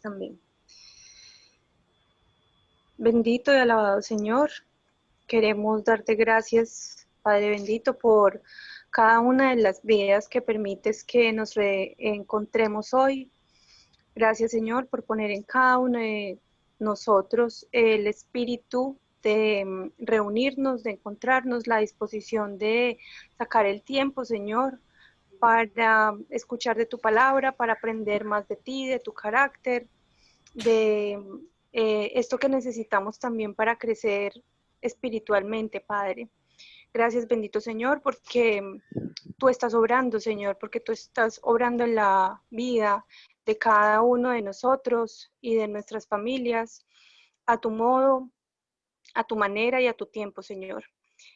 también. Bendito y alabado Señor, queremos darte gracias, Padre bendito, por cada una de las vidas que permites que nos reencontremos hoy. Gracias, Señor, por poner en cada uno de nosotros el espíritu de reunirnos, de encontrarnos, la disposición de sacar el tiempo, Señor, para escuchar de tu palabra, para aprender más de ti, de tu carácter, de esto que necesitamos también para crecer espiritualmente, Padre. Gracias, bendito Señor, porque tú estás obrando, Señor, porque tú estás obrando en la vida de cada uno de nosotros y de nuestras familias, a tu modo, a tu manera y a tu tiempo, Señor.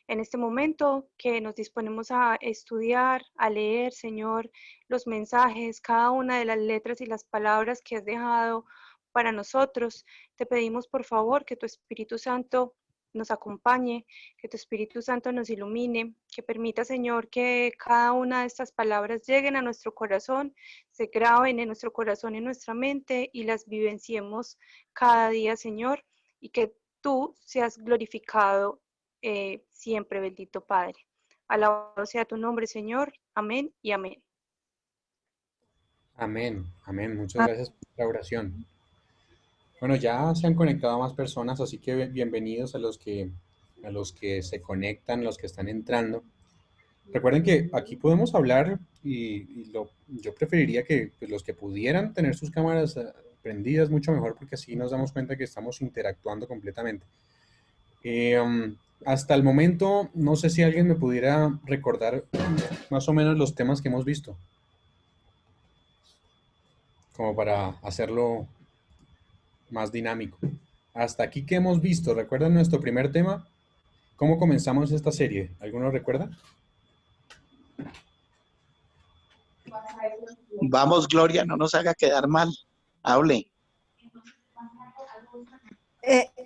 En este momento que nos disponemos a estudiar, a leer, Señor, los mensajes, cada una de las letras y las palabras que has dejado para nosotros, te pedimos por favor que tu Espíritu Santo nos acompañe, que tu Espíritu Santo nos ilumine, que permita, Señor, que cada una de estas palabras lleguen a nuestro corazón, se graben en nuestro corazón, en nuestra mente y las vivenciemos cada día, Señor, y que tú seas glorificado siempre, bendito Padre. Alabado sea tu nombre, Señor. Amén y amén. Amén, amén. Muchas gracias por la oración. Bueno, ya se han conectado más personas, así que bienvenidos a los que se conectan, los que están entrando. Recuerden que aquí podemos hablar yo preferiría que pues, los que pudieran tener sus cámaras prendidas mucho mejor porque así nos damos cuenta que estamos interactuando completamente. Hasta el momento, no sé si alguien me pudiera recordar más o menos los temas que hemos visto, como para hacerlo más dinámico. Hasta aquí que hemos visto, ¿recuerdan nuestro primer tema? ¿Cómo comenzamos esta serie? ¿Alguno recuerda? Vamos, Gloria, no nos haga quedar mal. Hable.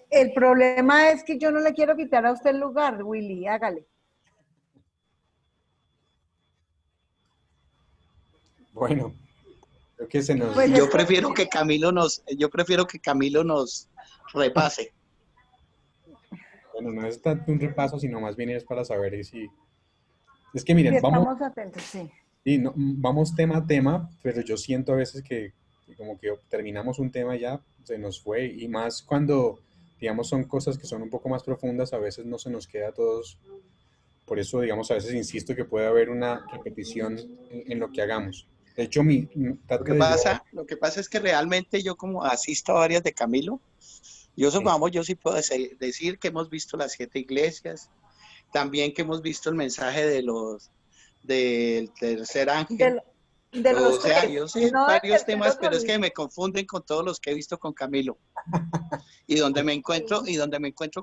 El problema es que yo no le quiero quitar a usted el lugar, Willy, hágale. Bueno, creo que se nos... Pues Yo prefiero que Camilo nos repase. Bueno, no es tanto un repaso, sino más bien es para saber si... Es que miren, si vamos, estamos atentos, sí. y no, vamos tema a tema, pero yo siento a veces que como que terminamos un tema y ya se nos fue, y más cuando, digamos, son cosas que son un poco más profundas, a veces no se nos queda a todos. Por eso, digamos, a veces insisto que puede haber una repetición en lo que hagamos. De hecho, Lo trato que de yo... pasa, lo que pasa es que realmente yo como asisto a varias de Camilo, yo sí puedo decir que hemos visto las 7 iglesias, también que hemos visto el mensaje del tercer ángel. De O los sea, tres, yo sé no del varios temas, tercero pero es que solito. me confunden con todos los que he visto con Camilo. Y donde me encuentro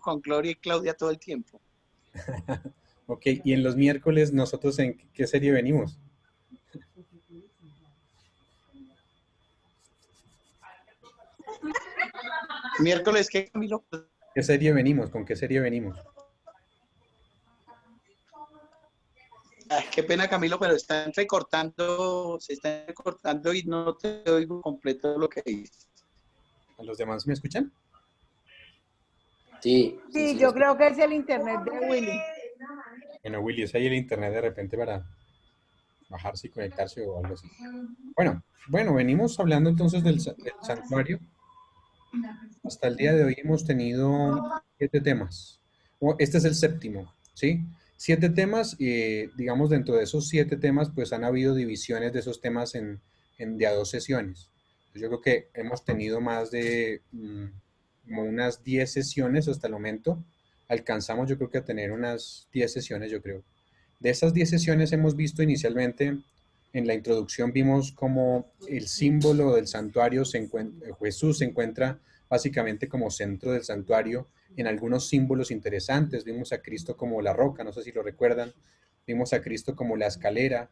con Gloria y Claudia todo el tiempo. Ok, y en los miércoles, ¿nosotros en qué serie venimos? Miércoles, ¿qué, Camilo? ¿Qué serie venimos? ¿Con qué serie venimos? Ay, qué pena, Camilo, pero se está recortando y no te oigo completo lo que dices. ¿A los demás me escuchan? Sí, yo creo que es el internet de Willy. Bueno, Willy, es ahí el internet de repente para bajarse y conectarse o algo así. Bueno, venimos hablando entonces del santuario. Hasta el día de hoy hemos tenido 7 temas. Este es el séptimo, ¿sí? 7 temas, digamos, dentro de esos 7 temas, pues han habido divisiones de esos temas de a 2 sesiones. Yo creo que hemos tenido más de como unas 10 sesiones hasta el momento. Alcanzamos, yo creo que a tener unas 10 sesiones, yo creo. De esas 10 sesiones hemos visto inicialmente, en la introducción vimos como el símbolo del santuario Jesús se encuentra básicamente como centro del santuario en algunos símbolos interesantes. Vimos a Cristo como la roca, no sé si lo recuerdan. Vimos a Cristo como la escalera.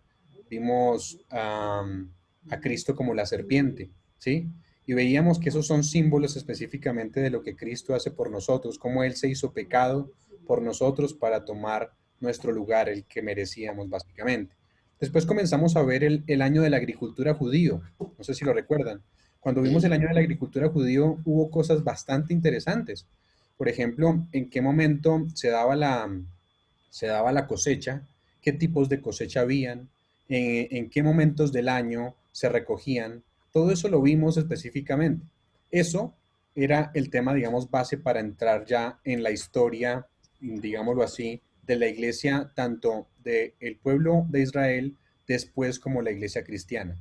Vimos a Cristo como la serpiente, ¿sí? Y veíamos que esos son símbolos específicamente de lo que Cristo hace por nosotros, cómo Él se hizo pecado por nosotros para tomar nuestro lugar, el que merecíamos básicamente. Después comenzamos a ver el año de la agricultura judío, no sé si lo recuerdan, Cuando vimos el año de la agricultura judío, hubo cosas bastante interesantes. Por ejemplo, en qué momento se daba la cosecha, qué tipos de cosecha habían, en qué momentos del año se recogían. Todo eso lo vimos específicamente. Eso era el tema, digamos, base para entrar ya en la historia, digámoslo así, de la iglesia, tanto del pueblo de Israel después como la iglesia cristiana.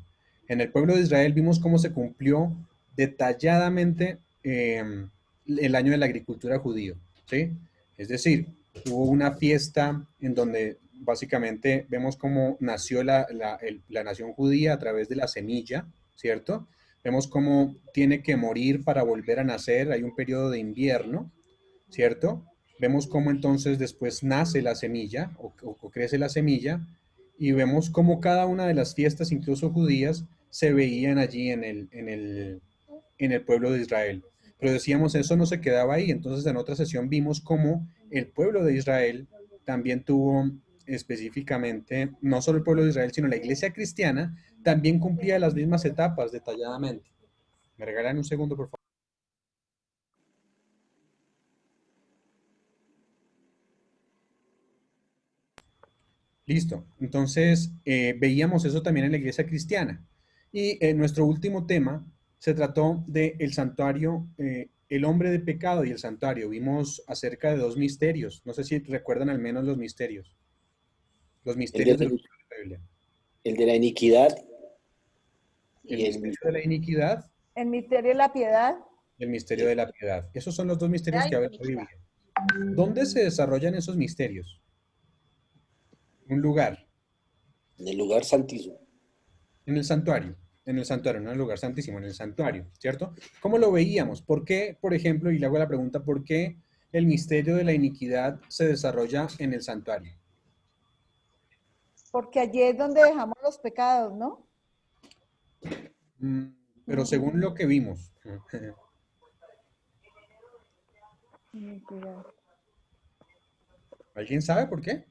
En el pueblo de Israel vimos cómo se cumplió detalladamente el año de la agricultura judío, ¿sí? Es decir, hubo una fiesta en donde básicamente vemos cómo nació la nación judía a través de la semilla, ¿cierto? Vemos cómo tiene que morir para volver a nacer, hay un periodo de invierno, ¿cierto? Vemos cómo entonces después nace la semilla o crece la semilla y vemos cómo cada una de las fiestas, incluso judías, se veían allí en el pueblo de Israel. Pero decíamos, eso no se quedaba ahí. Entonces, en otra sesión vimos cómo el pueblo de Israel también tuvo específicamente, no solo el pueblo de Israel, sino la iglesia cristiana, también cumplía las mismas etapas detalladamente. ¿Me regalan un segundo, por favor? Listo. Entonces, veíamos eso también en la iglesia cristiana. Y nuestro último tema se trató del santuario, el hombre de pecado y el santuario. Vimos acerca de dos misterios. No sé si recuerdan al menos los misterios. Los El de, misterios de la Biblia. el de la iniquidad El y misterio de la iniquidad El misterio de la piedad. y el misterio de la piedad. Esos son los dos misterios que habla la Biblia. ¿Dónde se desarrollan esos misterios? Un lugar. en el lugar santísimo. En el santuario, no en el lugar santísimo, en el santuario, ¿cierto? ¿Cómo lo veíamos? ¿Por qué, por ejemplo, y le hago la pregunta, ¿por qué el misterio de la iniquidad se desarrolla en el santuario? Porque allí es donde dejamos los pecados, ¿no? Mm, pero según lo que vimos, Iniquidad. ¿alguien sabe por qué?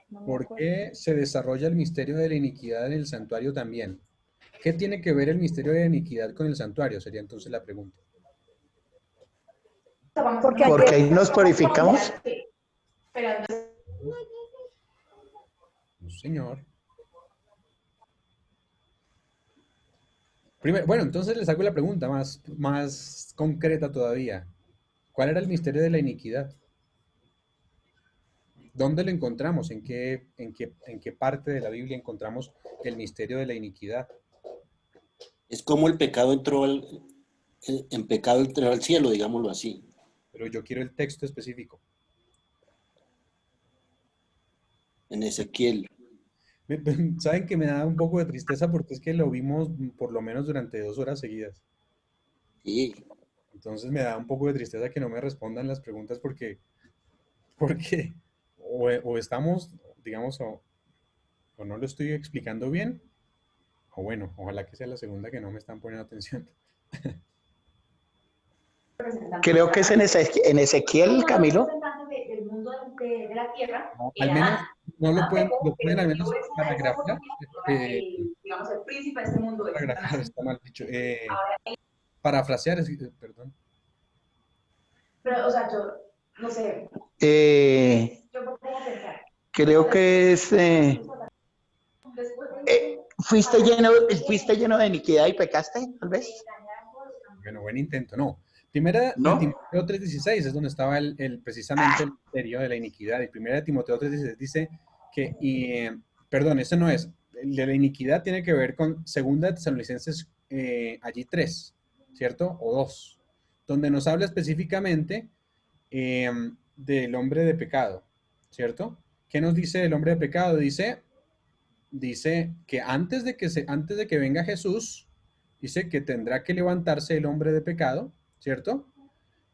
No me ¿Por acuerdo. qué se desarrolla el misterio de la iniquidad en el santuario también? ¿Qué tiene que ver el misterio de la iniquidad con el santuario? Sería entonces la pregunta. Porque allí Porque ahí nos purificamos. No, señor. Primero, bueno, entonces les hago la pregunta más concreta todavía. ¿Cuál era el misterio de la iniquidad? ¿Dónde lo encontramos? ¿En qué parte de la Biblia encontramos el misterio de la iniquidad? Es como el pecado en pecado entró al cielo, digámoslo así. Pero yo quiero el texto específico. En Ezequiel. Saben que me da un poco de tristeza porque es que lo vimos por lo menos durante 2 horas seguidas. Sí, Entonces me da un poco de tristeza que no me respondan las preguntas porque o estamos, digamos, o no lo estoy explicando bien, o bueno, ojalá que sea la segunda que no me están poniendo atención. Creo que es en Ezequiel, Camilo. No, al menos no lo pueden al menos paragrafiar. Paragrafiar está mal dicho. Parafrasear, perdón. Eh, creo que es... ¿fuiste lleno de iniquidad y pecaste, tal vez? Bueno, buen intento. No. Primera de ¿No? Timoteo 3:16 es donde estaba precisamente el misterio de la iniquidad. Y primera de Timoteo 3:16 dice que, perdón, ese no es. El de la iniquidad tiene que ver con segunda de Tesalonicenses, allí 3, ¿cierto? O 2, donde nos habla específicamente del hombre de pecado, ¿cierto? ¿Qué nos dice el hombre de pecado? Dice que antes de que venga Jesús, dice que tendrá que levantarse el hombre de pecado, ¿cierto?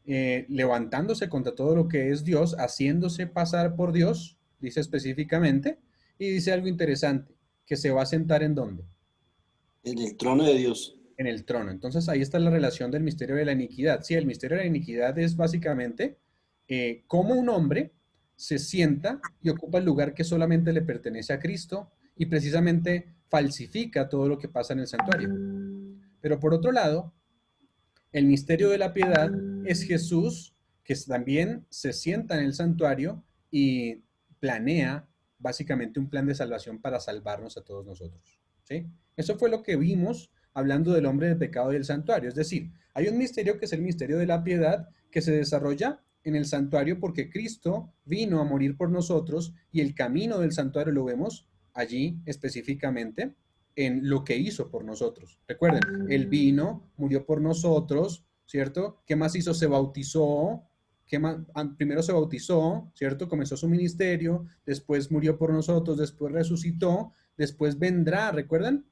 Levantándose contra todo lo que es Dios, haciéndose pasar por Dios, dice específicamente, y dice algo interesante, que se va a sentar ¿en dónde? en el trono de Dios. En el trono. Entonces ahí está la relación del misterio de la iniquidad. Sí, el misterio de la iniquidad es básicamente cómo un hombre se sienta y ocupa el lugar que solamente le pertenece a Cristo y precisamente falsifica todo lo que pasa en el santuario. Pero por otro lado, el misterio de la piedad es Jesús, que también se sienta en el santuario y planea básicamente un plan de salvación para salvarnos a todos nosotros, ¿sí? Eso fue lo que vimos hablando del hombre del pecado y el santuario. Es decir, hay un misterio que es el misterio de la piedad que se desarrolla en el santuario porque Cristo vino a morir por nosotros y el camino del santuario lo vemos allí específicamente en lo que hizo por nosotros. Recuerden, Él vino, murió por nosotros, ¿cierto? ¿Qué más hizo? Se bautizó. ¿Qué más? Primero se bautizó, ¿cierto? Comenzó su ministerio, después murió por nosotros, después resucitó, después vendrá, ¿recuerdan?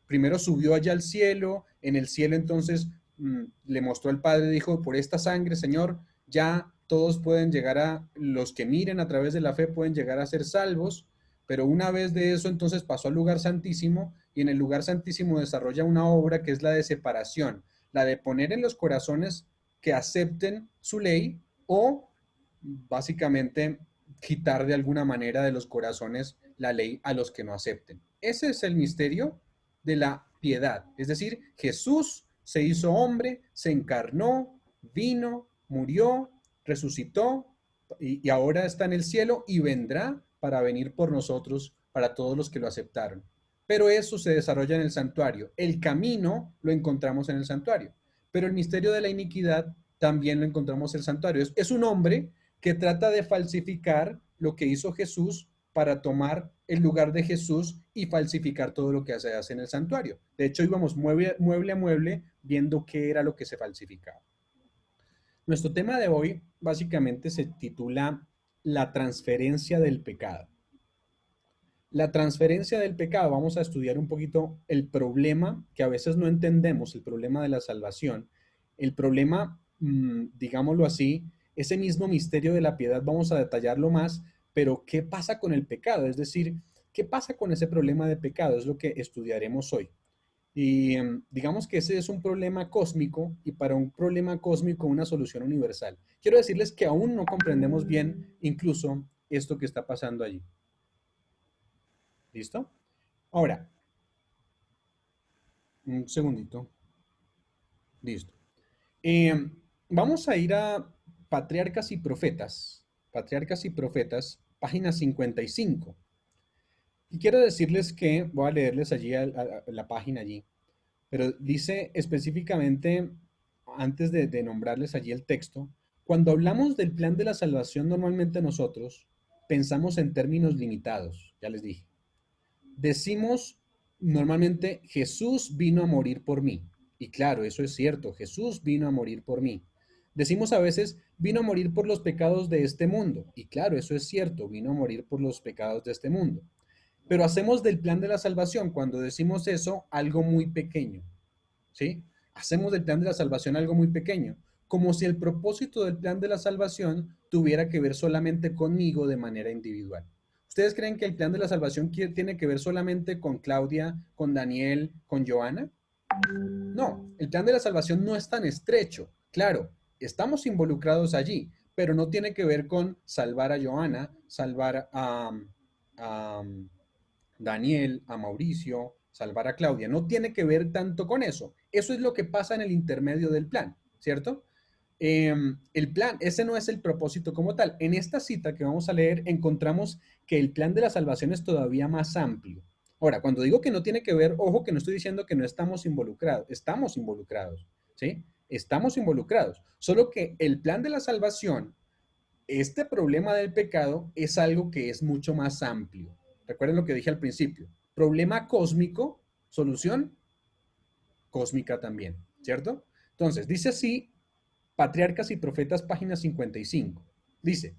Primero subió allá al cielo, en el cielo entonces le mostró al Padre, dijo, por esta sangre, Señor, ya todos pueden llegar a, los que miren a través de la fe pueden llegar a ser salvos, pero una vez de eso entonces pasó al lugar santísimo y en el lugar santísimo desarrolla una obra que es la de separación, la de poner en los corazones que acepten su ley o básicamente quitar de alguna manera de los corazones la ley a los que no acepten. Ese es el misterio de la piedad. Es decir, Jesús se hizo hombre, se encarnó, vino, murió, resucitó y ahora está en el cielo y vendrá para venir por nosotros, para todos los que lo aceptaron. Pero eso se desarrolla en el santuario. El camino lo encontramos en el santuario. Pero el misterio de la iniquidad también lo encontramos en el santuario. Es un hombre que trata de falsificar lo que hizo Jesús para tomar el lugar de Jesús y falsificar todo lo que se hace en el santuario. De hecho, íbamos mueble a mueble viendo qué era lo que se falsificaba. Nuestro tema de hoy básicamente se titula La transferencia del pecado. La transferencia del pecado, vamos a estudiar un poquito el problema que a veces no entendemos, el problema de la salvación, el problema, digámoslo así, ese mismo misterio de la piedad, vamos a detallarlo más, pero ¿qué pasa con el pecado? Es decir, ¿qué pasa con ese problema de pecado? Es lo que estudiaremos hoy. Y digamos que ese es un problema cósmico y para un problema cósmico una solución universal. Quiero decirles que aún no comprendemos bien incluso esto que está pasando allí. ¿Listo? Ahora, un segundito. Listo. Vamos a ir a Patriarcas y Profetas. Patriarcas y Profetas, página 55. Y quiero decirles que, voy a leerles allí la página allí, pero dice específicamente, antes de nombrarles allí el texto, cuando hablamos del plan de la salvación, normalmente nosotros pensamos en términos limitados, ya les dije. Decimos normalmente, Jesús vino a morir por mí. Y claro, eso es cierto, Jesús vino a morir por mí. Decimos a veces, vino a morir por los pecados de este mundo. Y claro, eso es cierto, vino a morir por los pecados de este mundo. Pero hacemos del plan de la salvación, cuando decimos eso, algo muy pequeño. ¿Sí? Hacemos del plan de la salvación algo muy pequeño. Como si el propósito del plan de la salvación tuviera que ver solamente conmigo de manera individual. ¿Ustedes creen que el plan de la salvación tiene que ver solamente con Claudia, con Daniel, con Joana? No, el plan de la salvación no es tan estrecho. Claro, estamos involucrados allí, pero no tiene que ver con salvar a Joana, salvar a Daniel, a Mauricio, salvar a Claudia. No tiene que ver tanto con eso. Eso es lo que pasa en el intermedio del plan, ¿cierto? El plan, ese no es el propósito como tal. En esta cita que vamos a leer encontramos que el plan de la salvación es todavía más amplio. Ahora, cuando digo que no tiene que ver, ojo que no estoy diciendo que no estamos involucrados, ¿sí? Estamos involucrados. Solo que el plan de la salvación, este problema del pecado, es algo que es mucho más amplio. Recuerden lo que dije al principio. Problema cósmico, solución cósmica también, ¿cierto? Entonces, dice así, Patriarcas y Profetas, página 55. Dice,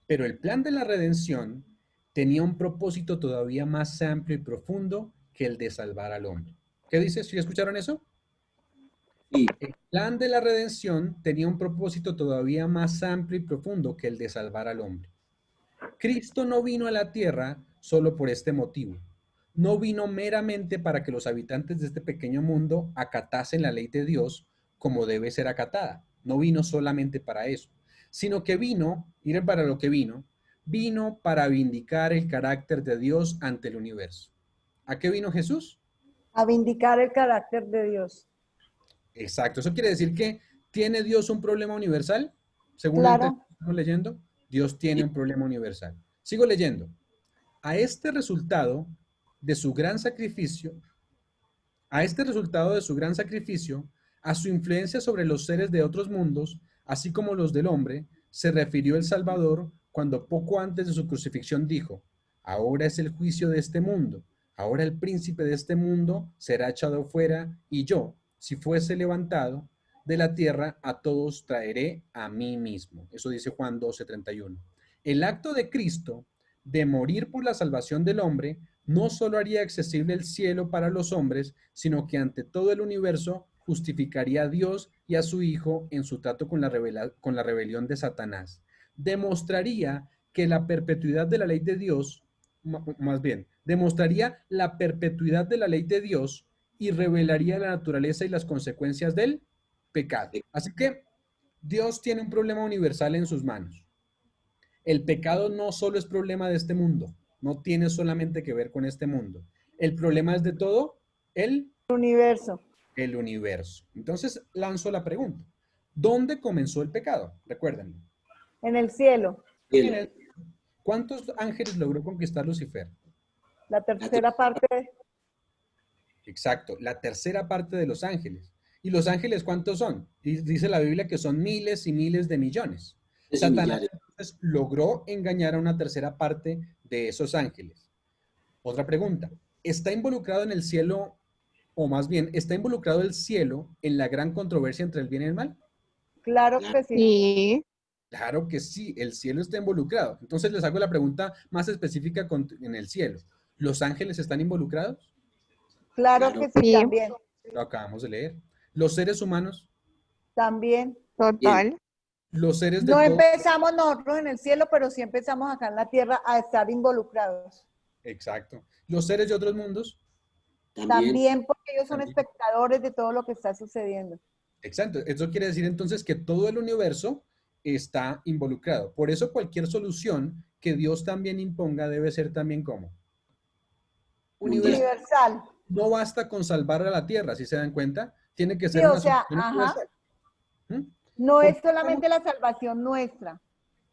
pero el plan de la redención tenía un propósito todavía más amplio y profundo que el de salvar al hombre. ¿Qué dice? ¿Sí escucharon eso? Sí. El plan de la redención tenía un propósito todavía más amplio y profundo que el de salvar al hombre. Cristo no vino a la tierra solo por este motivo. No vino meramente para que los habitantes de este pequeño mundo acatasen la ley de Dios como debe ser acatada. No vino solamente para eso, sino que vino, miren para lo que vino para vindicar el carácter de Dios ante el universo. ¿A qué vino Jesús? A vindicar el carácter de Dios. Exacto. Eso quiere decir que ¿tiene Dios un problema universal? Según el texto Claro. que estamos leyendo, Dios tiene un problema universal. Sigo leyendo. A este resultado de su gran sacrificio, a este resultado de su gran sacrificio, a su influencia sobre los seres de otros mundos, así como los del hombre, se refirió el Salvador cuando poco antes de su crucifixión dijo, ahora es el juicio de este mundo, ahora el príncipe de este mundo será echado fuera, y yo, si fuese levantado de la tierra, a todos traeré a mí mismo. Eso dice Juan 12:31. El acto de Cristo de morir por la salvación del hombre no solo haría accesible el cielo para los hombres, sino que ante todo el universo justificaría a Dios y a su Hijo en su trato con la rebelión de Satanás. Demostraría que la perpetuidad de la ley de Dios, más bien, demostraría la perpetuidad de la ley de Dios y revelaría la naturaleza y las consecuencias del pecado. Así que Dios tiene un problema universal en sus manos. El pecado no solo es problema de este mundo, no tiene solamente que ver con este mundo. El problema es de todo el Universo. universo. Entonces lanzo la pregunta. ¿Dónde comenzó el pecado? Recuérdenlo. En el cielo. ¿Cuántos ángeles logró conquistar Lucifer? La tercera parte. Exacto, la tercera parte de los ángeles. ¿Y los ángeles cuántos son? Dice la Biblia que son miles y miles de millones. Satanás entonces logró engañar a una tercera parte de esos ángeles. Otra pregunta, ¿está involucrado en el cielo, o más bien, está involucrado el cielo en la gran controversia entre el bien y el mal? Claro que sí. Sí. Claro que sí, el cielo está involucrado. Entonces les hago la pregunta más específica en el cielo. ¿Los ángeles están involucrados? Claro que sí, Sí. también. Lo acabamos de leer. ¿Los seres humanos? También. Total. ¿Los seres de No todo? empezamos nosotros en el cielo, pero sí empezamos acá en la tierra a estar involucrados. Exacto. ¿Los seres de otros mundos? También porque ellos son También. espectadores de todo lo que está sucediendo. Exacto. Eso quiere decir entonces que todo el universo está involucrado. Por eso cualquier solución que Dios también imponga debe ser también como Universal. No basta con salvar a la tierra, si se dan cuenta, tiene que ser Sí, o una sea, solución universal. ¿Mm? No ¿Por es qué? solamente la salvación nuestra.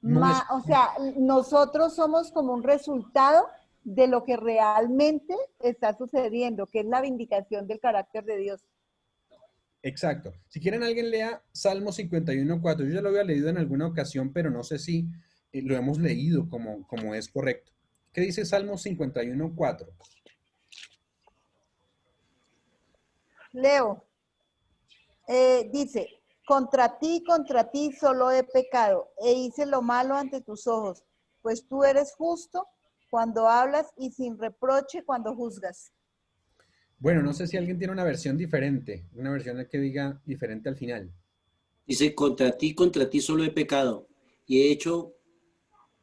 No es- O sea, nosotros somos como un resultado de lo que realmente está sucediendo, que es la vindicación del carácter de Dios. Exacto. Si quieren alguien lea Salmo 51:4. Yo ya lo había leído en alguna ocasión, pero no sé si lo hemos leído como es correcto. ¿Qué dice Salmo 51:4? Leo, dice, contra ti solo he pecado e hice lo malo ante tus ojos, pues tú eres justo cuando hablas y sin reproche cuando juzgas. Bueno, no sé si alguien tiene una versión diferente, una versión que diga diferente al final. Dice, contra ti solo he pecado y he hecho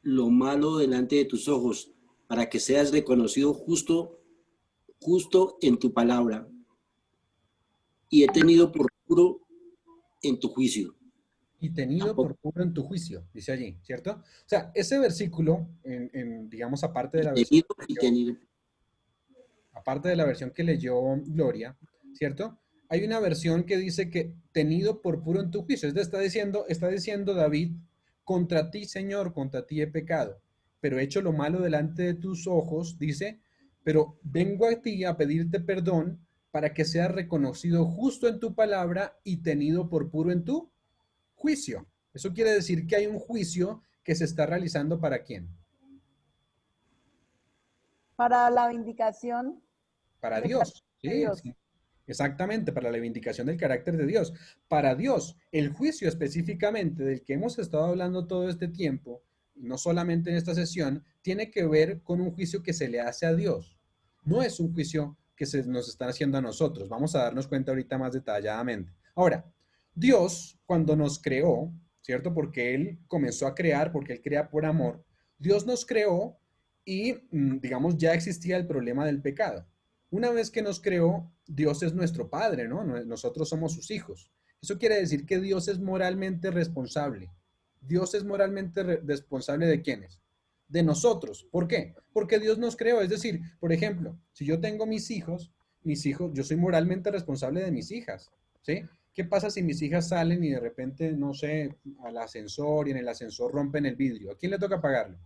lo malo delante de tus ojos, para que seas reconocido justo en tu palabra. Y he tenido por puro en tu juicio. Y tenido por puro en tu juicio, dice allí, ¿cierto? O sea, ese versículo, digamos, aparte de la versión que leyó Gloria, ¿cierto? Hay una versión que dice que tenido por puro en tu juicio. Está diciendo David, contra ti, Señor, contra ti he pecado, pero he hecho lo malo delante de tus ojos, dice, pero vengo a ti a pedirte perdón para que seas reconocido justo en tu palabra y tenido por puro en tu juicio. Eso quiere decir que hay un juicio que se está realizando ¿para quién? Para la vindicación. Para Dios. Sí, sí. Exactamente, para la vindicación del carácter de Dios. Para Dios, el juicio específicamente del que hemos estado hablando todo este tiempo, no solamente en esta sesión, tiene que ver con un juicio que se le hace a Dios. No es un juicio que se nos están haciendo a nosotros. Vamos a darnos cuenta ahorita más detalladamente. Ahora, Dios, cuando nos creó, ¿cierto? Porque Él comenzó a crear, porque Él crea por amor, Dios nos creó y, digamos, ya existía el problema del pecado. Una vez que nos creó, Dios es nuestro Padre, ¿no? Nosotros somos sus hijos. Eso quiere decir que Dios es moralmente responsable. Dios es moralmente responsable ¿de quiénes? De nosotros. ¿Por qué? Porque Dios nos creó. Es decir, por ejemplo, si yo tengo mis hijos mis hijos, yo soy moralmente responsable de mis hijas, ¿sí? ¿Qué pasa si mis hijas salen y de repente, no sé, al ascensor y en el ascensor rompen el vidrio? ¿A quién le toca pagarlo?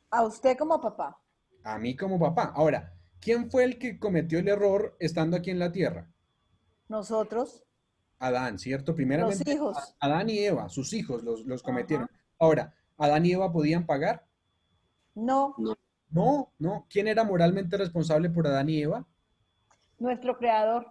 A usted como papá. A mí como papá. Ahora, ¿quién fue el que cometió el error estando aquí en la tierra? Nosotros, Adán, ¿cierto? los Primeramente, hijos. Adán y Eva, sus hijos los Ajá. cometieron. Ahora, ¿Adán y Eva podían pagar? No, No, No, no. ¿Quién era moralmente responsable por Adán y Eva? nuestro creador.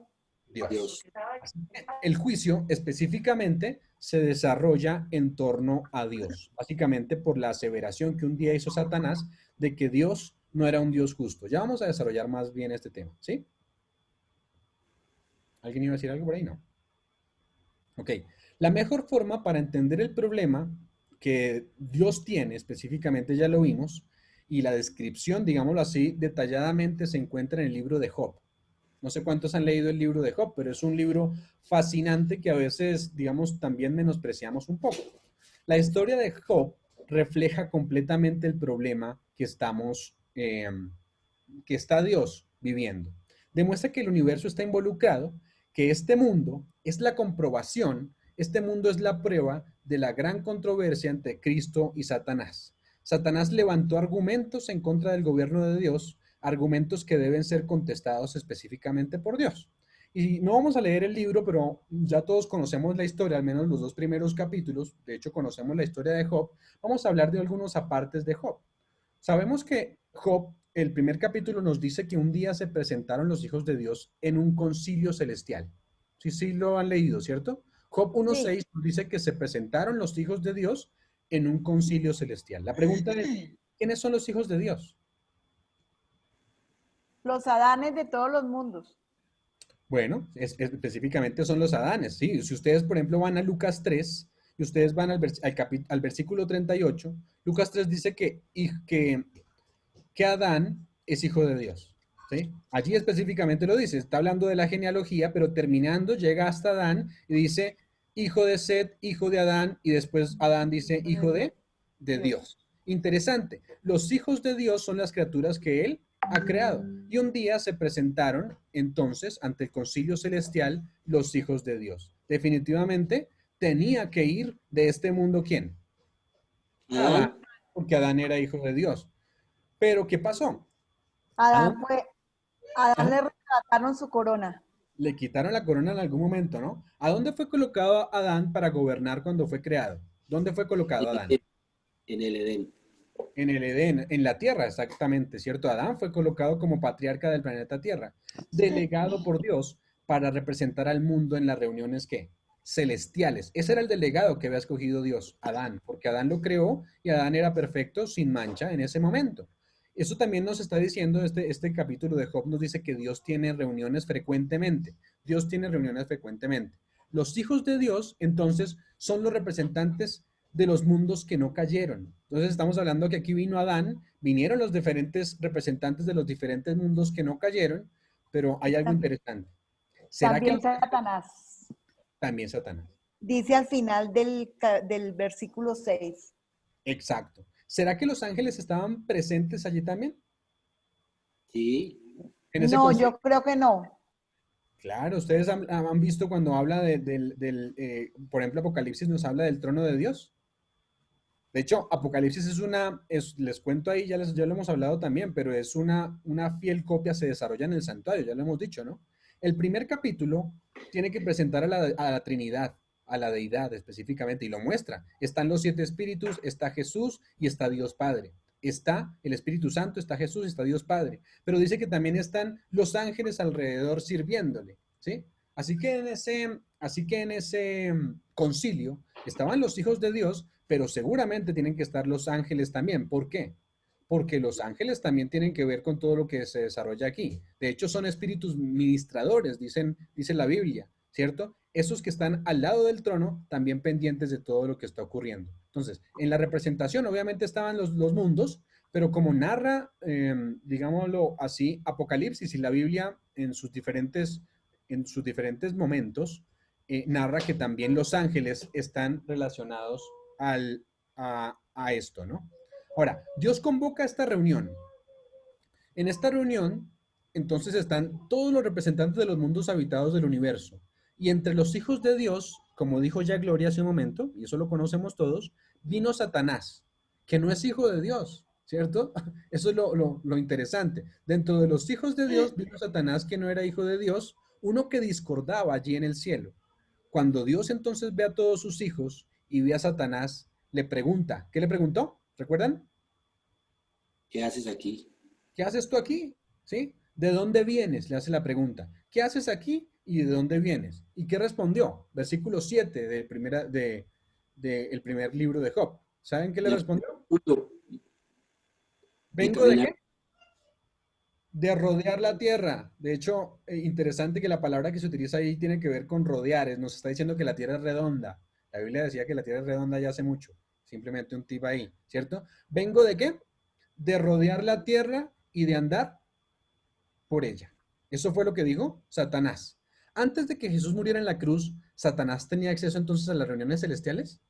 Dios. Dios. Así que el juicio específicamente se desarrolla en torno a Dios, básicamente por la aseveración que un día hizo Satanás de que Dios no era un Dios justo. Ya vamos a desarrollar más bien este tema, ¿sí? ¿Alguien iba a decir algo por ahí? No. Ok. La mejor forma para entender el problema que Dios tiene específicamente, ya lo vimos, y la descripción, digámoslo así, detalladamente se encuentra en el libro de Job. No sé cuántos han leído el libro de Job, pero es un libro fascinante que a veces, digamos, también menospreciamos un poco. La historia de Job refleja completamente el problema que está Dios viviendo. Demuestra que el universo está involucrado, que este mundo es la comprobación, este mundo es la prueba de la gran controversia entre Cristo y Satanás. Satanás levantó argumentos en contra del gobierno de Dios, argumentos que deben ser contestados específicamente por Dios. Y no vamos a leer el libro, pero ya todos conocemos la historia, al menos los dos primeros capítulos. De hecho, conocemos la historia de Job. Vamos a hablar de algunos apartes de Job. Sabemos que Job, el primer capítulo nos dice que un día se presentaron los hijos de Dios en un concilio celestial. Sí, sí lo han leído, ¿cierto? Job Sí, 1.6 nos dice que se presentaron los hijos de Dios en un concilio celestial. La pregunta es, ¿quiénes son los hijos de Dios? los Adanes de todos los mundos. Bueno, específicamente son los Adanes, ¿sí? Si ustedes, por ejemplo, van a Lucas 3 y ustedes van al versículo 38, Lucas 3 dice que Adán es hijo de Dios, ¿sí? Allí específicamente lo dice, está hablando de la genealogía, pero terminando llega hasta Adán y dice hijo de Set, hijo de Adán, y después Adán dice hijo de Dios. Interesante, los hijos de Dios son las criaturas que él ha creado. Y un día se presentaron entonces ante el concilio celestial los hijos de Dios. Definitivamente tenía que ir de este mundo ¿quién? Adán, Adán. porque Adán era hijo de Dios. Pero ¿qué pasó? ¿A Adán dónde? fue, Adán Ajá. le arrebataron su corona. Le quitaron la corona en algún momento, ¿no? ¿A dónde fue colocado Adán para gobernar cuando fue creado? ¿Dónde fue colocado Adán? En el Edén. En el Edén, en la tierra, exactamente, ¿cierto? Adán fue colocado como patriarca del planeta Tierra, delegado por Dios para representar al mundo en las reuniones que celestiales. Ese era el delegado que había escogido Dios, Adán, porque Adán lo creó y Adán era perfecto, sin mancha en ese momento. Eso también nos está diciendo, este capítulo de Job nos dice que Dios tiene reuniones frecuentemente. Dios tiene reuniones frecuentemente. Los hijos de Dios, entonces, son los representantes de los mundos que no cayeron. Entonces estamos hablando que aquí vino Adán, vinieron los diferentes representantes de los diferentes mundos que no cayeron, pero hay algo interesante. ¿Será que También los Satanás. también Satanás? Dice al final del versículo 6. Exacto. ¿Será que los ángeles estaban presentes allí también? Sí. En ese No, concilio. yo creo que no. Claro, ustedes han visto cuando habla por ejemplo, Apocalipsis nos habla del trono de Dios. De hecho, Apocalipsis les cuento ahí, ya lo hemos hablado también, pero es una fiel copia, se desarrolla en el santuario, ya lo hemos dicho, ¿no? El primer capítulo tiene que presentar a la Trinidad, a la deidad específicamente, y lo muestra. Están los 7 espíritus, está Jesús y está Dios Padre. Está el Espíritu Santo, está Jesús, está Dios Padre. Pero dice que también están los ángeles alrededor sirviéndole, ¿sí? Así que en ese concilio estaban los hijos de Dios, pero seguramente tienen que estar los ángeles también. ¿Por qué? Porque los ángeles también tienen que ver con todo lo que se desarrolla aquí. De hecho, son espíritus ministradores, dice la Biblia, ¿cierto? Esos que están al lado del trono, también pendientes de todo lo que está ocurriendo. Entonces, en la representación obviamente estaban los mundos, pero como narra, digámoslo así, Apocalipsis y la Biblia en sus diferentes momentos, narra que también los ángeles están relacionados a esto, ¿no? Ahora, Dios convoca esta reunión. En esta reunión, entonces están todos los representantes de los mundos habitados del universo. Y entre los hijos de Dios, como dijo ya Gloria hace un momento, y eso lo conocemos todos, vino Satanás, que no es hijo de Dios, ¿cierto? Eso es lo interesante. Dentro de los hijos de Dios vino Satanás, que no era hijo de Dios, uno que discordaba allí en el cielo. Cuando Dios entonces ve a todos sus hijos y ve a Satanás, le pregunta, ¿qué le preguntó? ¿Recuerdan? ¿Qué haces aquí? ¿Qué haces tú aquí? ¿Sí? ¿De dónde vienes? Le hace la pregunta. ¿Qué haces aquí y de dónde vienes? ¿Y qué respondió? Versículo 7 el primer libro de Job. ¿Saben qué le respondió? ¿Vengo de qué? De rodear la tierra. De hecho, interesante que la palabra que se utiliza ahí tiene que ver con rodear. Nos está diciendo que la tierra es redonda. La Biblia decía que la tierra es redonda ya hace mucho. Simplemente un tip ahí, ¿cierto? ¿Vengo de qué? De rodear la tierra y de andar por ella. Eso fue lo que dijo Satanás. Antes de que Jesús muriera en la cruz, ¿Satanás tenía acceso entonces a las reuniones celestiales?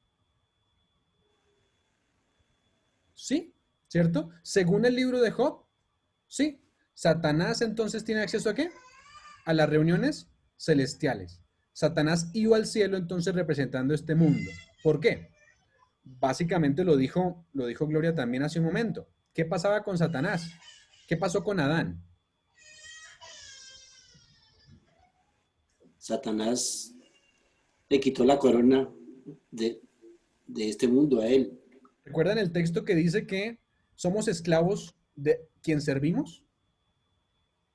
Sí, ¿cierto? Según el libro de Job, sí. Satanás entonces tiene acceso ¿a qué? A las reuniones celestiales. Satanás iba al cielo entonces representando este mundo. ¿Por qué? Básicamente lo dijo Gloria también hace un momento. ¿Qué pasaba con Satanás? ¿Qué pasó con Adán? Satanás le quitó la corona de este mundo a él. ¿Recuerdan el texto que dice que somos esclavos de quien servimos?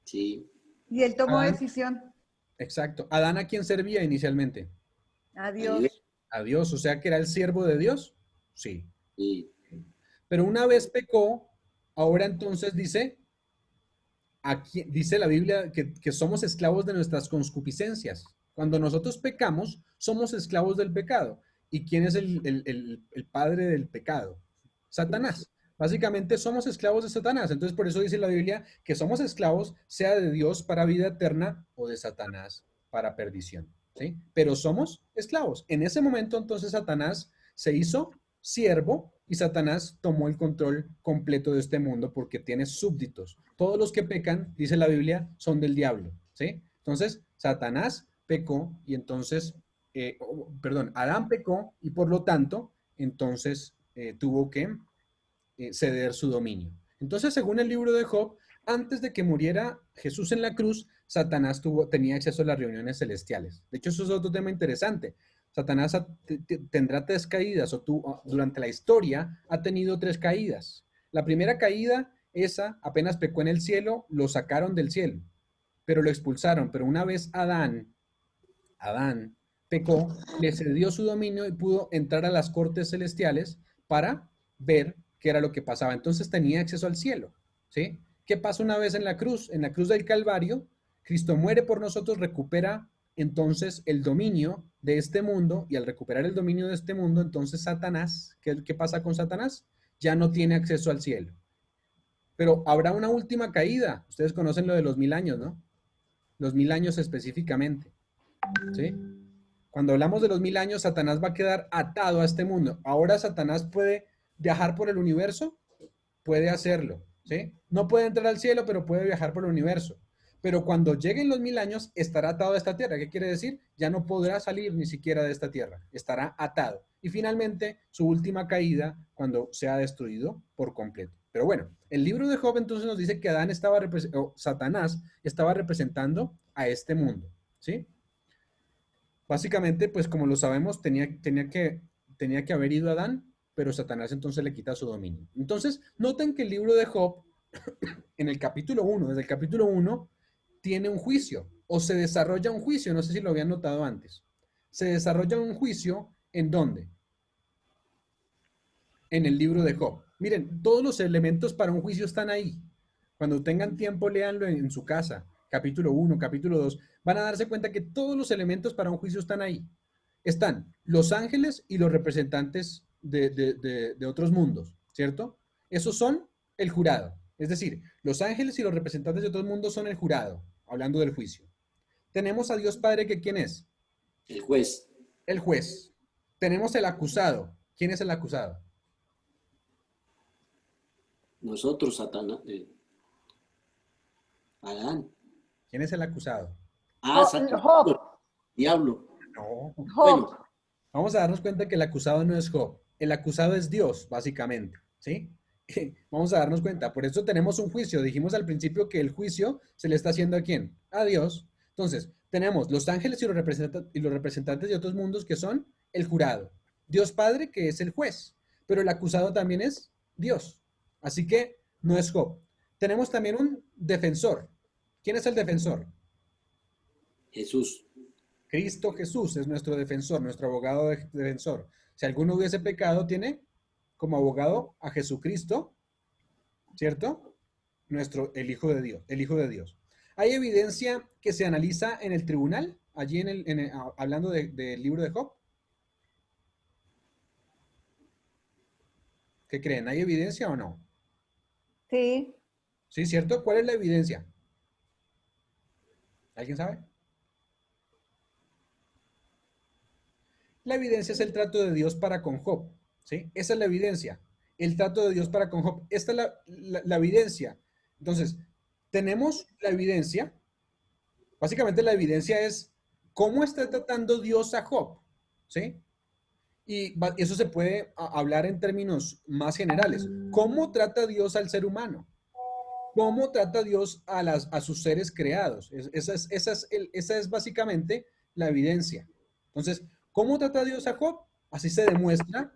Sí. Y él tomó Adán, decisión. exacto. ¿Adán a quién servía inicialmente? A Dios. A Dios, o sea que era el siervo de Dios. Sí. Sí. Pero una vez pecó, ahora entonces dice la Biblia que somos esclavos de nuestras concupiscencias. Cuando nosotros pecamos, somos esclavos del pecado. ¿Y quién es el padre del pecado? Satanás. Básicamente somos esclavos de Satanás. Entonces por eso dice la Biblia que somos esclavos, sea de Dios para vida eterna o de Satanás para perdición. ¿Sí? Pero somos esclavos. En ese momento entonces Satanás se hizo siervo y Satanás tomó el control completo de este mundo porque tiene súbditos. Todos los que pecan, dice la Biblia, son del diablo. ¿Sí? Entonces Satanás pecó y entonces, Adán pecó y por lo tanto, entonces tuvo que ceder su dominio. Entonces, según el libro de Job, antes de que muriera Jesús en la cruz, Satanás tenía acceso a las reuniones celestiales. De hecho, eso es otro tema interesante. Satanás tendrá 3 caídas, durante la historia ha tenido 3 caídas. La primera caída, esa apenas pecó en el cielo, lo sacaron del cielo, pero lo expulsaron. Pero una vez Adán pecó, le cedió su dominio y pudo entrar a las cortes celestiales para ver qué era lo que pasaba. Entonces tenía acceso al cielo, ¿sí? ¿Qué pasa una vez en la cruz? En la cruz del Calvario, Cristo muere por nosotros, recupera entonces el dominio de este mundo, y al recuperar el dominio de este mundo, entonces Satanás, ¿qué pasa con Satanás? Ya no tiene acceso al cielo. Pero habrá una última caída. Ustedes conocen lo de los 1000 años, ¿no? Los 1000 años específicamente, ¿sí? Cuando hablamos de los 1000 años, Satanás va a quedar atado a este mundo. Ahora Satanás puede viajar por el universo, puede hacerlo, ¿sí? No puede entrar al cielo, pero puede viajar por el universo. Pero cuando lleguen los 1000 años, estará atado a esta tierra. ¿Qué quiere decir? Ya no podrá salir ni siquiera de esta tierra. Estará atado. Y finalmente, su última caída, cuando sea destruido por completo. Pero bueno, el libro de Job entonces nos dice que Satanás estaba representando a este mundo, ¿sí? Básicamente, pues como lo sabemos, tenía que haber ido Adán, pero Satanás entonces le quita su dominio. Entonces, noten que el libro de Job, en el capítulo 1, desde el capítulo 1, tiene un juicio, o se desarrolla un juicio, no sé si lo habían notado antes. Se desarrolla un juicio, ¿en dónde? En el libro de Job. Miren, todos los elementos para un juicio están ahí. Cuando tengan tiempo, léanlo en su casa. Capítulo 1, capítulo 2. Van a darse cuenta que todos los elementos para un juicio están ahí. Están los ángeles y los representantes de otros mundos, ¿cierto? Esos son el jurado. Es decir, los ángeles y los representantes de otros mundos son el jurado, hablando del juicio. Tenemos a Dios Padre, que ¿quién es? El juez. El juez. Tenemos el acusado. ¿Quién es el acusado? Nosotros, Satanás. Adán. ¿Quién es el acusado? Ah, Job. Diablo. No. Job. Bueno, Vamos a darnos cuenta que el acusado no es Job. El acusado es Dios, básicamente. ¿Sí? Vamos a darnos cuenta. Por eso tenemos un juicio. Dijimos al principio que el juicio se le está haciendo ¿a quién? A Dios. Entonces, tenemos los ángeles y los representantes de otros mundos que son el jurado. Dios Padre, que es el juez. Pero el acusado también es Dios. Así que no es Job. Tenemos también un defensor. ¿Quién es el defensor? Jesús. Cristo Jesús es nuestro defensor, nuestro abogado defensor. Si alguno hubiese pecado, tiene como abogado a Jesucristo, ¿cierto? El Hijo de Dios, el Hijo de Dios. Hay evidencia que se analiza en el tribunal, allí hablando del libro de Job. ¿Qué creen? ¿Hay evidencia o no? Sí. ¿Sí, cierto? ¿Cuál es la evidencia? ¿Alguien sabe? La evidencia es el trato de Dios para con Job, ¿sí? Esa es la evidencia, el trato de Dios para con Job. Esta es la evidencia. Entonces, tenemos la evidencia. Básicamente la evidencia es cómo está tratando Dios a Job, ¿sí? Y eso se puede hablar en términos más generales. ¿Cómo trata Dios al ser humano? ¿Cómo trata Dios a sus seres creados? Esa es básicamente la evidencia. Entonces, ¿cómo trata Dios a Job? Así se demuestra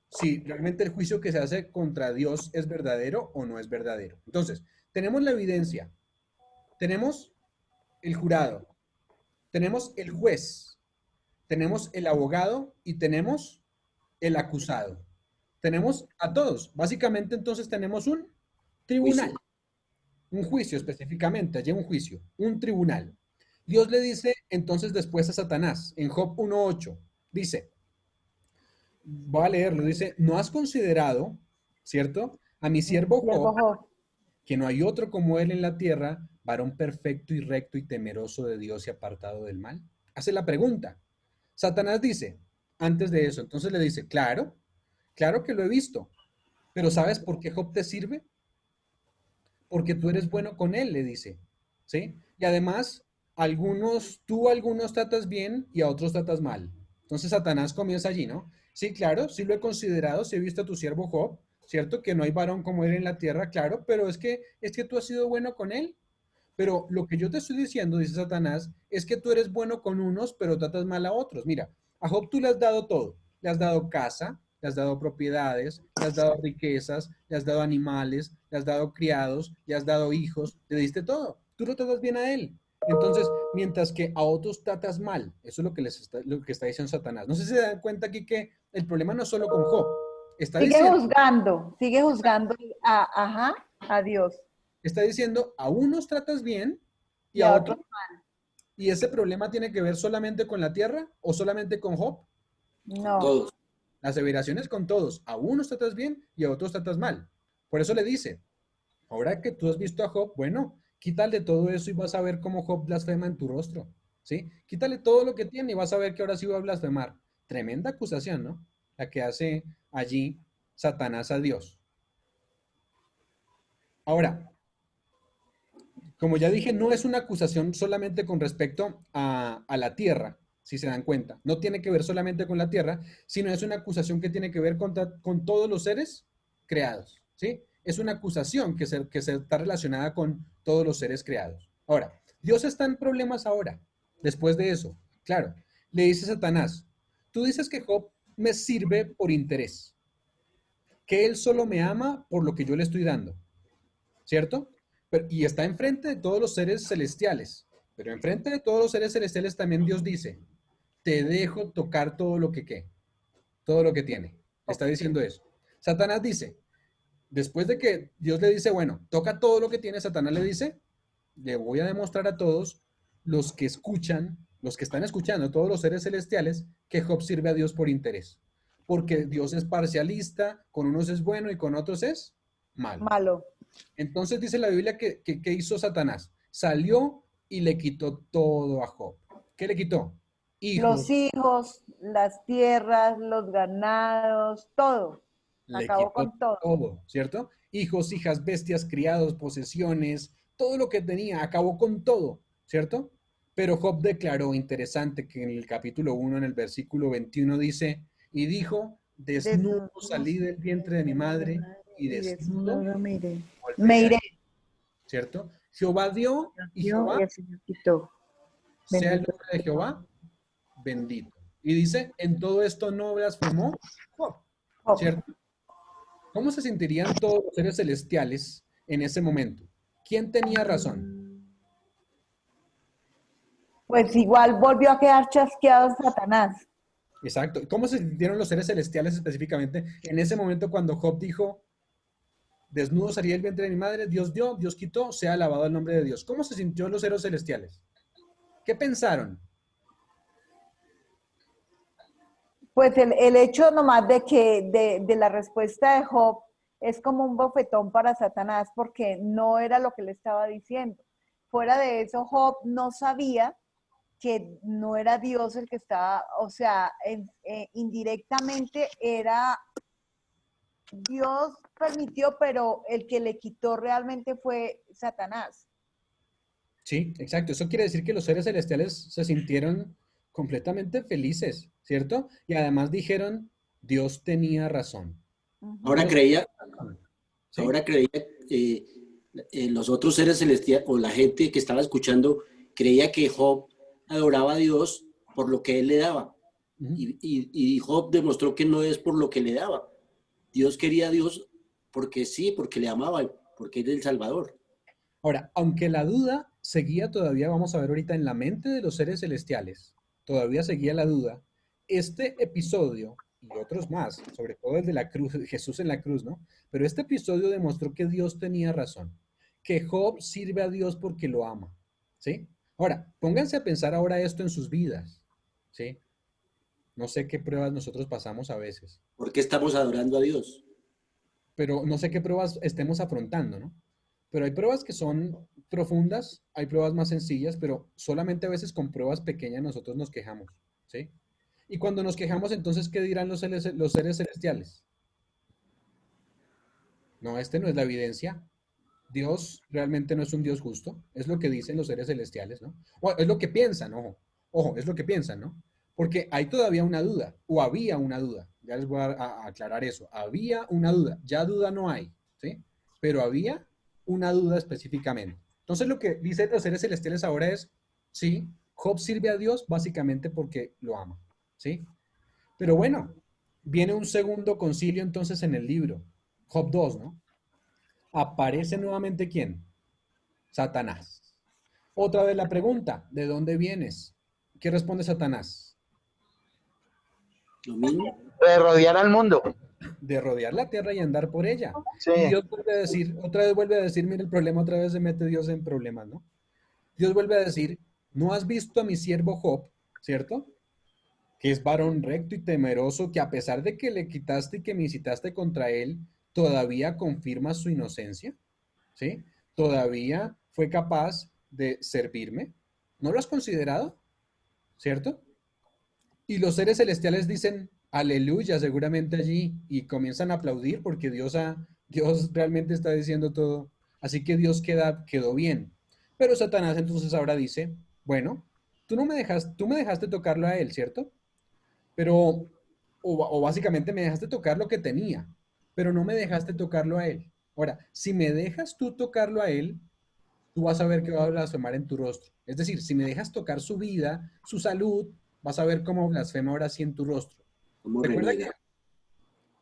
si realmente el juicio que se hace contra Dios es verdadero o no es verdadero. Entonces, tenemos la evidencia, tenemos el jurado, tenemos el juez, tenemos el abogado y tenemos el acusado. Tenemos a todos. Básicamente, entonces, tenemos un tribunal. Juicio. Un juicio específicamente, allí un juicio, un tribunal. Dios le dice entonces después a Satanás, en Job 1.8, dice, voy a leerlo, dice, ¿no has considerado, cierto, a mi siervo Siervo Job, Job. que no hay otro como él en la tierra, varón perfecto y recto y temeroso de Dios y apartado del mal? Hace la pregunta. Satanás dice, antes de eso, entonces le dice, claro, claro que lo he visto, pero ¿sabes por qué Job te sirve? Porque tú eres bueno con él, le dice, ¿sí? Y además, tú a algunos tratas bien y a otros tratas mal. Entonces Satanás comienza allí, ¿no? Sí, claro, sí lo he considerado, sí he visto a tu siervo Job, ¿cierto? Que no hay varón como él en la tierra, claro, pero es que tú has sido bueno con él. Pero lo que yo te estoy diciendo, dice Satanás, es que tú eres bueno con unos, pero tratas mal a otros. Mira, a Job tú le has dado todo. Le has dado casa, le has dado propiedades, le has dado riquezas, le has dado animales, le has dado criados, le has dado hijos, le diste todo. Tú lo tratas bien a él. Entonces, mientras que a otros tratas mal, eso es lo que está diciendo Satanás. No sé si se dan cuenta aquí que el problema no es solo con Job. Está diciendo, Sigue juzgando a Dios. está diciendo, a unos tratas bien y Y a a otros. otros ¿Y ese problema tiene que ver solamente con la tierra o solamente con Job? no. Todos. La aseveración es con todos. A unos tratas bien y a otros tratas mal. Por eso le dice, ahora que tú has visto a Job, bueno, quítale todo eso y vas a ver cómo Job blasfema en tu rostro. ¿Sí? Quítale todo lo que tiene y vas a ver que ahora sí va a blasfemar. Tremenda acusación, ¿no? La que hace allí Satanás a Dios. Ahora, como ya dije, no es una acusación solamente con respecto a la tierra, si se dan cuenta. No tiene que ver solamente con la tierra, sino es una acusación que tiene que ver con todos los seres creados, ¿sí? Es una acusación que se está relacionada con todos los seres creados. Ahora, Dios está en problemas ahora, después de eso. Claro, le dice Satanás, tú dices que Job me sirve por interés, que él solo me ama por lo que yo le estoy dando, ¿cierto? Y está enfrente de todos los seres celestiales. Pero enfrente de todos los seres celestiales también Dios dice, te dejo tocar todo lo que todo lo que tiene. Está diciendo eso. Satanás dice, después de que Dios le dice, bueno, toca todo lo que tiene, Satanás le dice, le voy a demostrar a todos los que escuchan, los que están escuchando, todos los seres celestiales, que Job sirve a Dios por interés. Porque Dios es parcialista, con unos es bueno y con otros es malo. Malo. Entonces dice la Biblia que hizo Satanás. Salió y le quitó todo a Job. ¿Qué le quitó? Los Hijos, hijos, las tierras, los ganados, todo. le Acabó quitó con todo. todo, ¿cierto? Hijos, hijas, bestias, criados, posesiones, todo lo que tenía, acabó con todo, ¿cierto? Pero Job declaró, interesante, que en el capítulo 1, en el versículo 21 dice, y dijo, desnudo salí del vientre de mi madre y desnudo me iré. volveré Me a iré. él, ¿cierto? Jehová dio y Dio Jehová y el Señor quitó. sea el Bendito nombre de Jehová bendito. Y dice, en todo esto no blasfemó Job, Job. ¿cierto? ¿Cómo se sentirían todos los seres celestiales en ese momento? ¿Quién tenía razón? Pues igual volvió a quedar chasqueado Satanás. Exacto. ¿Cómo se sintieron los seres celestiales específicamente en ese momento cuando Job dijo, desnudo salí del vientre de mi madre, Dios dio, Dios quitó, sea alabado el nombre de Dios? ¿Cómo se sintió los seres celestiales? ¿Qué pensaron? Pues el hecho nomás de que de la respuesta de Job es como un bofetón para Satanás porque no era lo que le estaba diciendo. Fuera de eso, Job no sabía que no era Dios el que estaba, o sea, indirectamente era Dios permitió, pero el que le quitó realmente fue Satanás. Sí, exacto. Eso quiere decir que los seres celestiales se sintieron completamente felices, ¿cierto? Y además dijeron, Dios tenía razón. Ahora Dios creía, tenía razón. ¿Sí? ahora creía los otros seres celestiales o la gente que estaba escuchando creía que Job adoraba a Dios por lo que él le daba. Ujú. Y Job demostró que no es por lo que le daba. Dios quería a Dios porque sí, porque le amaba, porque es el Salvador. Ahora, aunque la duda seguía todavía, vamos a ver ahorita en la mente de los seres celestiales, todavía seguía la duda, este episodio y otros más, sobre todo el de la cruz, Jesús en la cruz, ¿no? Pero este episodio demostró que Dios tenía razón, que Job sirve a Dios porque lo ama, ¿sí? Ahora, pónganse a pensar ahora esto en sus vidas, ¿sí? No sé qué pruebas nosotros pasamos a veces, ¿Por qué estamos adorando a Dios? pero no sé qué pruebas estemos afrontando, ¿no? Pero hay pruebas que son profundas, hay pruebas más sencillas, pero solamente a veces con pruebas pequeñas nosotros nos quejamos, ¿sí? Y cuando nos quejamos, entonces, ¿qué dirán los seres celestiales? No, este no es la evidencia. Dios realmente no es un Dios justo, es lo que dicen los seres celestiales, ¿no? O es lo que piensan, ojo, ojo, es lo que piensan, ¿no? Porque hay todavía una duda, o había una duda, ya les voy a aclarar eso, había una duda, ya duda no hay, ¿sí? Pero había una duda específicamente. Entonces lo que dicen los seres celestiales ahora es, sí, Job sirve a Dios básicamente porque lo ama, ¿sí? Pero bueno, viene un segundo concilio entonces en el libro, Job 2, ¿no? Aparece nuevamente ¿quién? Satanás. Otra vez la pregunta, ¿de dónde vienes? ¿Qué responde Satanás? Lo mismo. De rodear al mundo. De rodear la tierra y andar por ella. Sí. Y Dios vuelve a decir, otra vez vuelve a decir, mira el problema, otra vez se mete Dios en problemas, ¿no? Dios vuelve a decir, ¿no has visto a mi siervo Job, cierto? Que es varón recto y temeroso, que a pesar de que le quitaste y que me incitaste contra él, todavía confirma su inocencia, ¿sí? Todavía fue capaz de servirme. ¿No lo has considerado? ¿Cierto? Y los seres celestiales dicen, aleluya, seguramente allí, y comienzan a aplaudir porque Dios realmente está diciendo todo. Así que Dios quedó bien. Pero Satanás entonces ahora dice, bueno, tú me dejaste tocarlo a él, ¿cierto? Pero, o básicamente me dejaste tocar lo que tenía, pero no me dejaste tocarlo a él. Ahora, si me dejas tú tocarlo a él, tú vas a ver que va a blasfemar en tu rostro. Es decir, si me dejas tocar su vida, su salud, vas a ver cómo blasfema ahora sí en tu rostro. Como Recuerda que, reniega.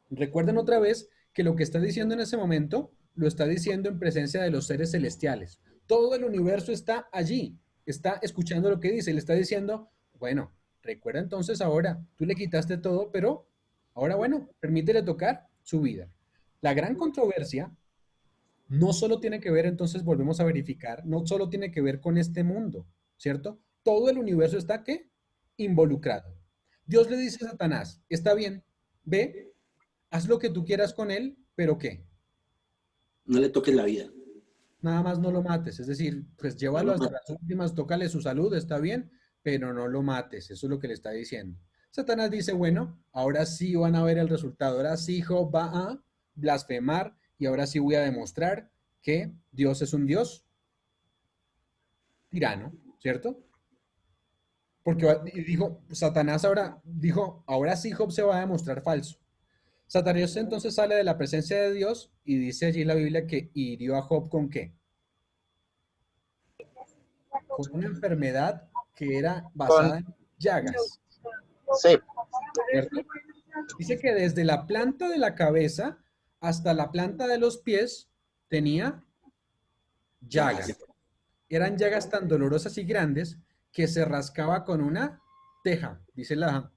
recuerden otra vez que lo que está diciendo en ese momento lo está diciendo en presencia de los seres celestiales. Todo el universo está allí, está escuchando lo que dice, le está diciendo, bueno, recuerda entonces ahora, tú le quitaste todo, pero ahora bueno, permítele tocar su vida. La gran controversia no solo tiene que ver, entonces volvemos a verificar, no solo tiene que ver con este mundo, ¿cierto? Todo el universo está, ¿qué? Involucrado. Dios le dice a Satanás, está bien, ve, haz lo que tú quieras con él, pero ¿qué? No le toques la vida. Nada más no lo mates, es decir, pues No llévalo lo hasta mates. las últimas, tócale su salud, está bien, pero no lo mates, eso es lo que le está diciendo. Satanás dice, bueno, ahora sí van a ver el resultado, ahora sí Job va a blasfemar y ahora sí voy a demostrar que Dios es un Dios tirano, ¿cierto? Porque y dijo, Satanás ahora dijo, ahora sí Job se va a demostrar falso. Satanás entonces sale de la presencia de Dios y dice allí en la Biblia que hirió a Job ¿con qué? Con una enfermedad que era Con, basada en llagas, sí, ¿cierto? Dice que desde la planta de la cabeza hasta la planta de los pies tenía llagas. Eran llagas tan dolorosas y grandes que se rascaba con una teja, dice la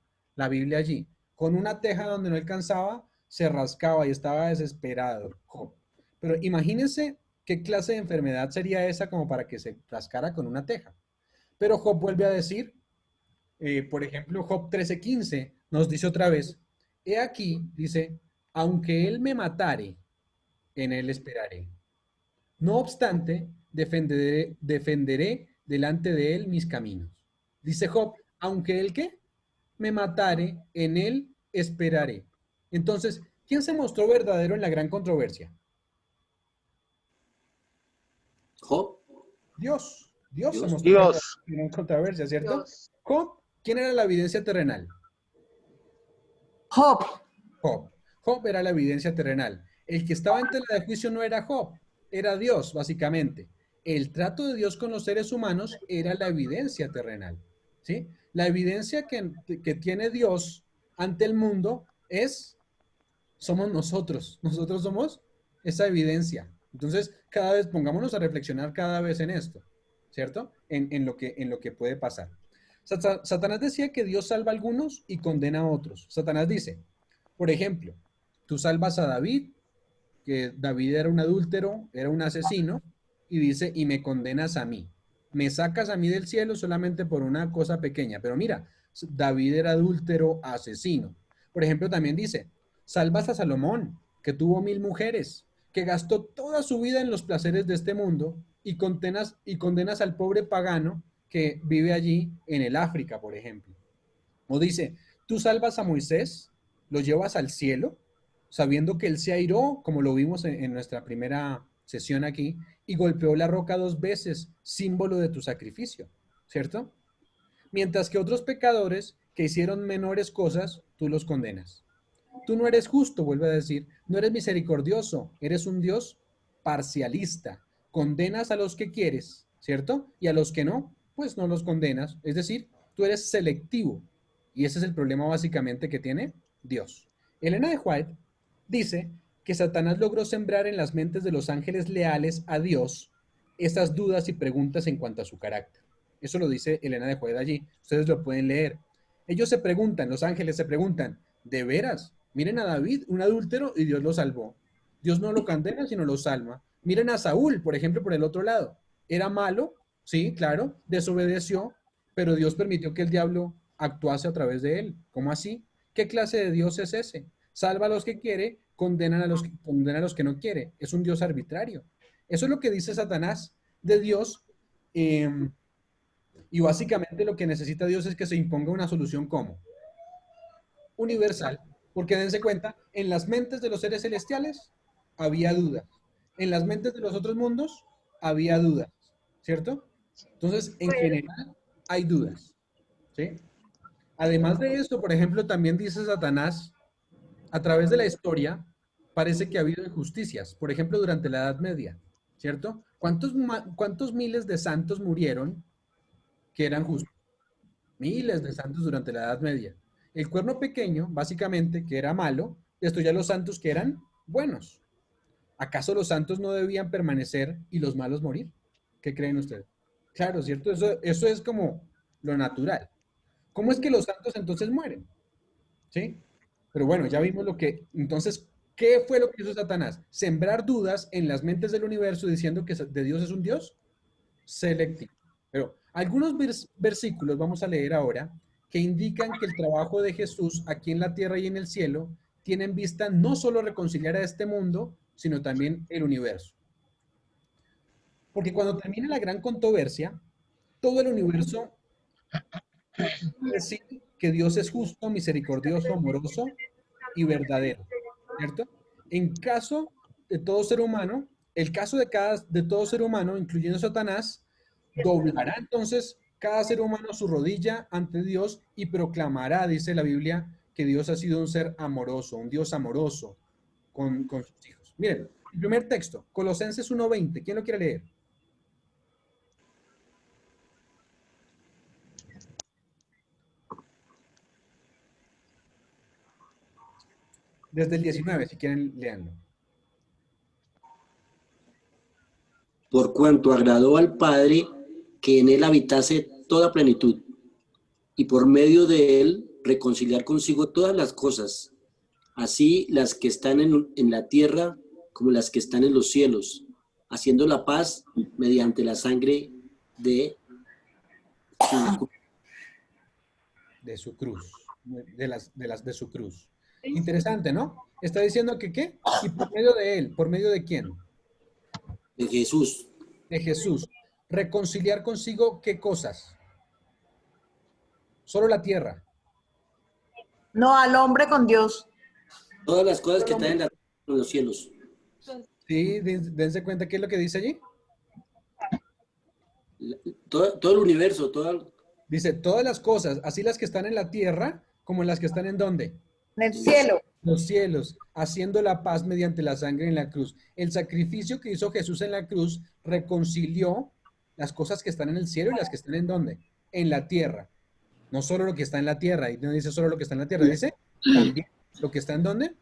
Biblia allí. Con una teja donde no alcanzaba, se rascaba y estaba desesperado Job. Pero imagínense qué clase de enfermedad sería esa como para que se rascara con una teja. Pero Job vuelve a decir, por ejemplo, Job 13:15 nos dice otra vez, he aquí, dice, aunque él me matare, en él esperaré. No obstante, defenderé delante de él mis caminos. Dice Job, aunque él qué, me matare, en él esperaré. Entonces, ¿quién se mostró verdadero en la gran controversia? Job, Dios. Dios se Dios. mostró verdadero Dios, en la gran controversia, ¿cierto? Dios. Job, ¿quién era la evidencia terrenal? Job. Job. Job era la evidencia terrenal. El que estaba en tela de juicio no era Job, era Dios, básicamente. El trato de Dios con los seres humanos era la evidencia terrenal, ¿sí? La evidencia que tiene Dios ante el mundo somos nosotros. Nosotros somos esa evidencia. Entonces, cada vez, pongámonos a reflexionar cada vez en esto, ¿cierto? En lo que puede pasar. Satanás decía que Dios salva a algunos y condena a otros. Satanás dice, por ejemplo, tú salvas a David, que David era un adúltero, era un asesino, y dice, y me condenas a mí. Me sacas a mí del cielo solamente por una cosa pequeña. Pero mira, David era adúltero, asesino. Por ejemplo, también dice, salvas a Salomón, que tuvo 1000 mujeres, que gastó toda su vida en los placeres de este mundo, y condenas al pobre pagano que vive allí en el África, por ejemplo. O dice, tú salvas a Moisés, lo llevas al cielo, sabiendo que él se airó, como lo vimos en nuestra primera sesión aquí, y golpeó la roca 2 veces, símbolo de tu sacrificio, ¿cierto? Mientras que otros pecadores que hicieron menores cosas, tú los condenas. Tú no eres justo, vuelve a decir, no eres misericordioso, eres un Dios parcialista. Condenas a los que quieres, ¿cierto? Y a los que no, pues no los condenas. Es decir, tú eres selectivo. Y ese es el problema básicamente que tiene Dios. Elena de White dice que Satanás logró sembrar en las mentes de los ángeles leales a Dios esas dudas y preguntas en cuanto a su carácter. Eso lo dice Elena de White allí. Ustedes lo pueden leer. Ellos se preguntan, los ángeles se preguntan, ¿de veras? Miren a David, un adúltero, y Dios lo salvó. Dios no lo condena, sino lo salva. Miren a Saúl, por ejemplo, por el otro lado. Era malo, sí, claro, desobedeció, pero Dios permitió que el diablo actuase a través de él. ¿Cómo así? ¿Qué clase de Dios es ese? Salva a los que quiere, condena a los que no quiere. Es un Dios arbitrario. Eso es lo que dice Satanás de Dios. Y básicamente lo que necesita Dios es que se imponga una solución como universal, porque dense cuenta, en las mentes de los seres celestiales había dudas, en las mentes de los otros mundos había dudas, ¿cierto? Entonces, en general, hay dudas, ¿sí? Además de esto, por ejemplo, también dice Satanás, a través de la historia, parece que ha habido injusticias, por ejemplo, durante la Edad Media, ¿cierto? ¿Cuántos miles de santos murieron que eran justos? Miles de santos durante la Edad Media. El cuerno pequeño, básicamente, que era malo, destruía a los santos que eran buenos. ¿Acaso los santos no debían permanecer y los malos morir? ¿Qué creen ustedes? Claro, ¿cierto? Eso es como lo natural. ¿Cómo es que los santos entonces mueren? ¿Sí? Pero bueno, ya vimos lo que... Entonces, ¿qué fue lo que hizo Satanás? Sembrar dudas en las mentes del universo diciendo que de Dios es un Dios selectivo. Pero algunos versículos vamos a leer ahora que indican que el trabajo de Jesús aquí en la tierra y en el cielo tiene en vista no solo reconciliar a este mundo, sino también el universo. Porque cuando termine la gran controversia, todo el universo decir que Dios es justo, misericordioso, amoroso y verdadero, ¿cierto? En caso de todo ser humano, el caso de todo ser humano, incluyendo Satanás, Doblará entonces cada ser humano su rodilla ante Dios y proclamará, dice la Biblia, que Dios ha sido un ser amoroso, un Dios amoroso con sus hijos. Miren, el primer texto, Colosenses 1:20. ¿Quién lo quiere leer? Desde el 19, si quieren, leanlo. Por cuanto agradó al Padre que en él habitase toda plenitud, y por medio de él reconciliar consigo todas las cosas, así las que están en la tierra como las que están en los cielos, haciendo la paz mediante la sangre de su cruz, de su cruz. Interesante, ¿no? Está diciendo que ¿qué? Y por medio de él, ¿por medio de quién? de Jesús. De Jesús. Reconciliar consigo ¿qué cosas? Solo la tierra. No, al hombre con Dios. Todas las cosas que están en los cielos. Sí, dense cuenta qué es lo que dice allí. Todo el universo, todo. Dice, todas las cosas, así las que están en la tierra, como las que están en ¿dónde? En el cielo. Los cielos, haciendo la paz mediante la sangre en la cruz. El sacrificio que hizo Jesús en la cruz reconcilió las cosas que están en el cielo y las que están en ¿dónde? En la tierra. No solo lo que está en la tierra, y no dice solo lo que está en la tierra, dice también lo que está en ¿dónde?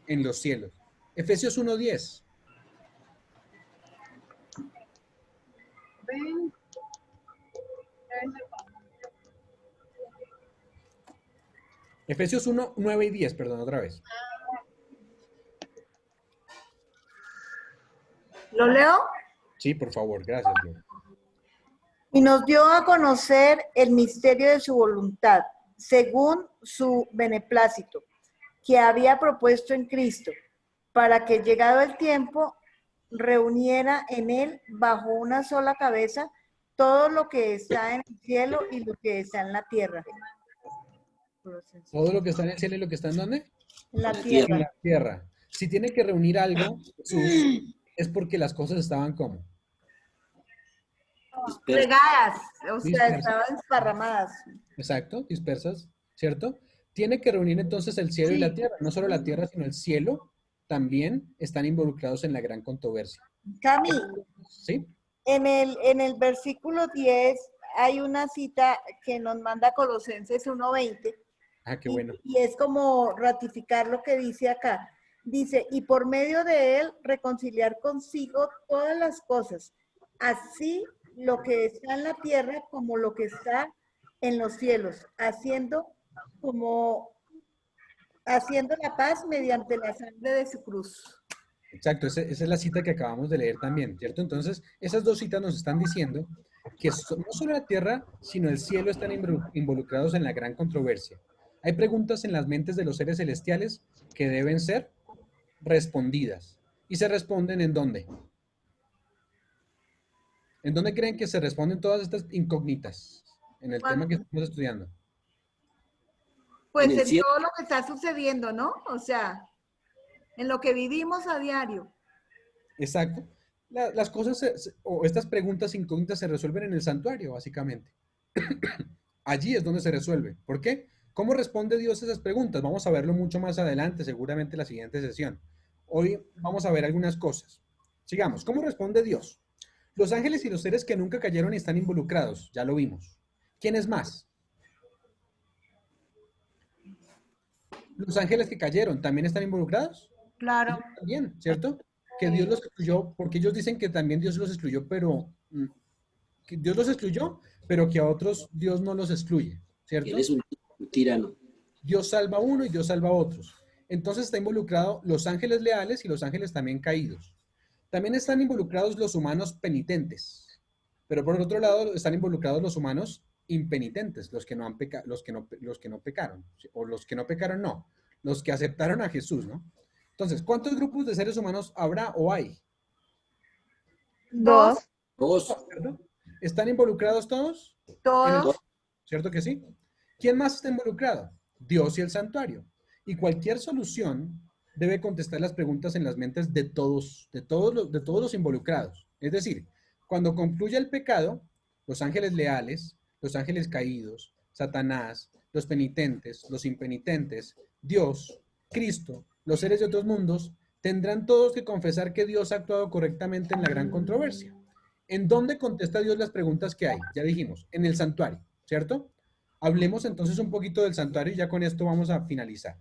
En los cielos. Efesios 1:10. Efesios 1:9 y 10, perdón, otra vez. ¿Lo leo? Sí, por favor, gracias, Dios. Y nos dio a conocer el misterio de su voluntad, según su beneplácito, que había propuesto en Cristo, para que llegado el tiempo reuniera en él bajo una sola cabeza todo lo que está en el cielo y lo que está en la tierra. Todo lo que está en el cielo y lo que está en ¿dónde? En la En la tierra. En la tierra. Si tiene que reunir algo, Jesús, es porque las cosas estaban como Regadas, o sea, Dispersas. estaban esparramadas. exacto, dispersas, ¿cierto? Tiene que reunir entonces el cielo y la tierra. No solo la tierra, sino el cielo también están involucrados en la gran controversia. Cami, ¿Sí? en el versículo 10 hay una cita que nos manda Colosenses 1:20. Ah, qué bueno. Y es como ratificar lo que dice acá. Dice, y por medio de él reconciliar consigo todas las cosas, así lo que está en la tierra como lo que está en los cielos, haciendo la paz mediante la sangre de su cruz. Exacto, esa es la cita que acabamos de leer también, ¿cierto? Entonces, esas dos citas nos están diciendo que no solo la tierra, sino el cielo están involucrados en la gran controversia. Hay preguntas en las mentes de los seres celestiales que deben ser respondidas. ¿Y se responden en dónde? ¿En dónde creen que se responden todas estas incógnitas en el tema que estamos estudiando? Pues En el en cielo. todo lo que está sucediendo, ¿no? O sea, en lo que vivimos a diario. Exacto. Las cosas o estas preguntas incógnitas se resuelven en el santuario, básicamente. Allí es donde se resuelve. ¿Por qué? ¿Cómo responde Dios a esas preguntas? Vamos a verlo mucho más adelante, seguramente en la siguiente sesión. Hoy vamos a ver algunas cosas. Sigamos. ¿Cómo responde Dios? Los ángeles y los seres que nunca cayeron están involucrados, ya lo vimos. ¿Quiénes más? Los ángeles que cayeron, ¿también están involucrados? Claro. También, ¿cierto? Que Dios los excluyó, porque ellos dicen que también Dios los excluyó, pero que Dios los excluyó, pero que a otros Dios no los excluye, ¿cierto? Él es un tirano. Dios salva a uno y Dios salva a otros. Entonces está involucrado los ángeles leales y los ángeles también caídos. También están involucrados los humanos penitentes, pero por otro lado están involucrados los humanos impenitentes, los que no pecaron, o los que no pecaron no, los que aceptaron a Jesús, ¿no? Entonces, ¿cuántos grupos de seres humanos habrá o hay? Dos. Todos. ¿Cierto? ¿Están involucrados todos? Todos. ¿Cierto que sí? ¿Quién más está involucrado? Dios y el santuario. Y cualquier solución debe contestar las preguntas en las mentes de todos los involucrados. Es decir, cuando concluya el pecado, los ángeles leales, los ángeles caídos, Satanás, los penitentes, los impenitentes, Dios, Cristo, los seres de otros mundos, tendrán todos que confesar que Dios ha actuado correctamente en la gran controversia. ¿En dónde contesta Dios las preguntas que hay? Ya dijimos, en el santuario, ¿cierto? Hablemos entonces un poquito del santuario y ya con esto vamos a finalizar.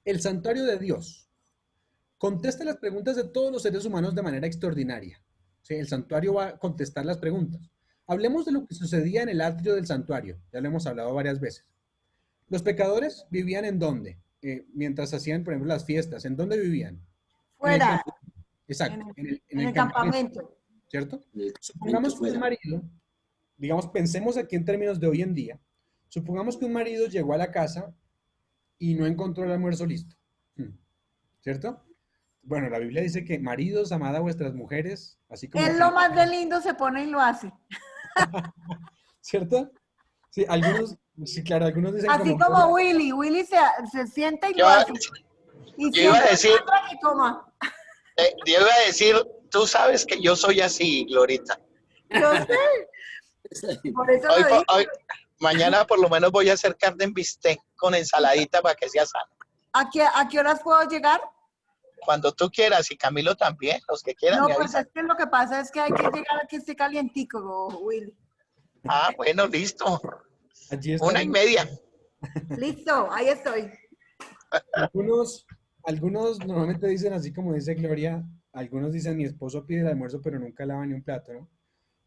El santuario de Dios contesta las preguntas de todos los seres humanos de manera extraordinaria. ¿Sí? El santuario va a contestar las preguntas. Hablemos de lo que sucedía en el atrio del santuario. Ya lo hemos hablado varias veces. Los pecadores vivían ¿en dónde? Mientras hacían, por ejemplo, las fiestas. ¿En dónde vivían? Fuera, Exacto, en el campamento. ¿Cierto? El Supongamos que un fuera. marido, digamos, pensemos aquí en términos de hoy en día, supongamos que un marido llegó a la casa y no encontró el almuerzo listo, ¿cierto? Bueno, la Biblia dice que maridos, amad a vuestras mujeres, así como... Él lo más de lindo se pone y lo hace. ¿Cierto? Sí, algunos, sí, claro, algunos dicen Así como Willy. Willy se sienta y lo hace. Y yo iba a decir, y toma. yo iba a decir, tú sabes que yo soy así, Glorita. Yo sé. Por eso Hoy, lo digo. mañana por lo menos voy a hacer carne en bistec con ensaladita para que sea sano. ¿A qué horas puedo llegar? Cuando tú quieras, y Camilo también, los que quieran. No, me pues avisan. es que lo que pasa es que hay que llegar a que esté calientico, Willy. Ah, bueno, listo. allí 1:30. Listo, ahí estoy. Algunos normalmente dicen así como dice Gloria, algunos dicen mi esposo pide el almuerzo pero nunca lava ni un plato, ¿no?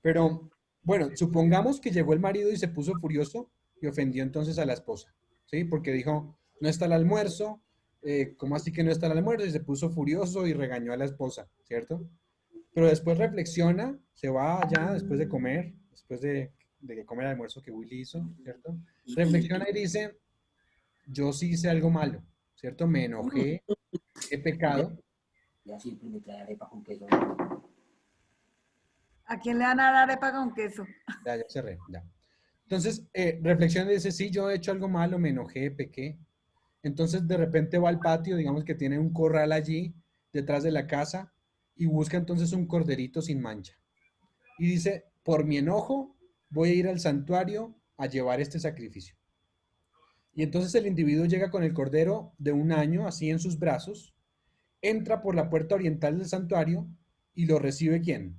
Pero bueno, supongamos que llegó el marido y se puso furioso y ofendió entonces a la esposa, ¿sí? Porque dijo, no está el almuerzo, ¿cómo así que no está el almuerzo? Y se puso furioso y regañó a la esposa, ¿cierto? Pero después reflexiona, se va allá después de comer, después de que come el almuerzo que Willy hizo, ¿cierto? Reflexiona y dice, yo sí hice algo malo, ¿cierto? Me enojé, he pecado. Ya siempre me trae arepa con queso. ¿A quién le van a dar arepa con queso? Ya cerré, ya. Entonces, reflexiona y dice, sí, yo he hecho algo malo, me enojé, pequé. Entonces, de repente va al patio, digamos que tiene un corral allí, detrás de la casa, y busca entonces un corderito sin mancha. Y dice, por mi enojo, voy a ir al santuario a llevar este sacrificio. Y entonces el individuo llega con el cordero de 1 año, así en sus brazos, entra por la puerta oriental del santuario y lo recibe ¿quién?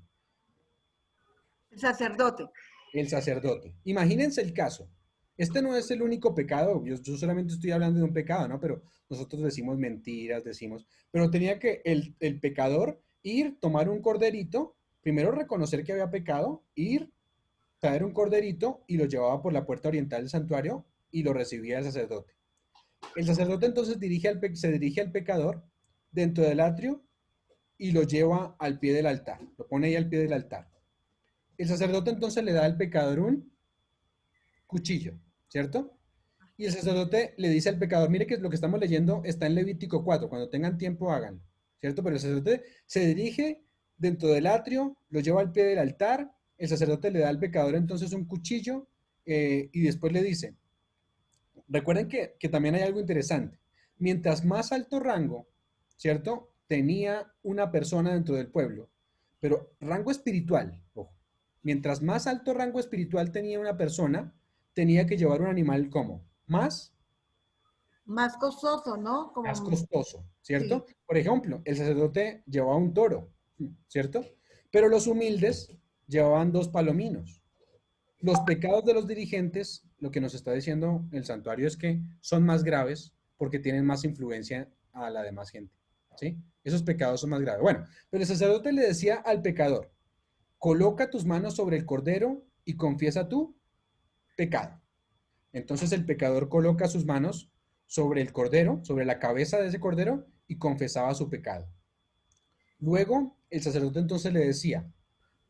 El sacerdote. El sacerdote. Imagínense el caso. Este no es el único pecado, yo solamente estoy hablando de un pecado, ¿no? Pero nosotros decimos mentiras, pero tenía que el pecador ir, tomar un corderito, primero reconocer que había pecado, ir, traer un corderito y lo llevaba por la puerta oriental del santuario y lo recibía el sacerdote. El sacerdote entonces se dirige al pecador dentro del atrio y lo lleva al pie del altar, lo pone ahí al pie del altar. El sacerdote entonces le da al pecador un cuchillo, ¿cierto? Y el sacerdote le dice al pecador, mire que lo que estamos leyendo está en Levítico 4, cuando tengan tiempo háganlo, ¿cierto? Pero el sacerdote se dirige dentro del atrio, lo lleva al pie del altar, el sacerdote le da al pecador entonces un cuchillo y después le dice, recuerden que también hay algo interesante, mientras más alto rango, ¿cierto? Tenía una persona dentro del pueblo, pero rango espiritual, ojo, mientras más alto rango espiritual tenía una persona, tenía que llevar un animal como más costoso, ¿no? más costoso, ¿cierto? Sí. Por ejemplo, el sacerdote llevaba un toro, ¿cierto? Pero los humildes llevaban 2 palominos. Los pecados de los dirigentes, lo que nos está diciendo el santuario es que son más graves porque tienen más influencia a la demás gente, ¿sí? Esos pecados son más graves. Bueno, pero el sacerdote le decía al pecador, coloca tus manos sobre el cordero y confiesa tu pecado. Entonces el pecador coloca sus manos sobre el cordero, sobre la cabeza de ese cordero y confesaba su pecado. Luego el sacerdote entonces le decía,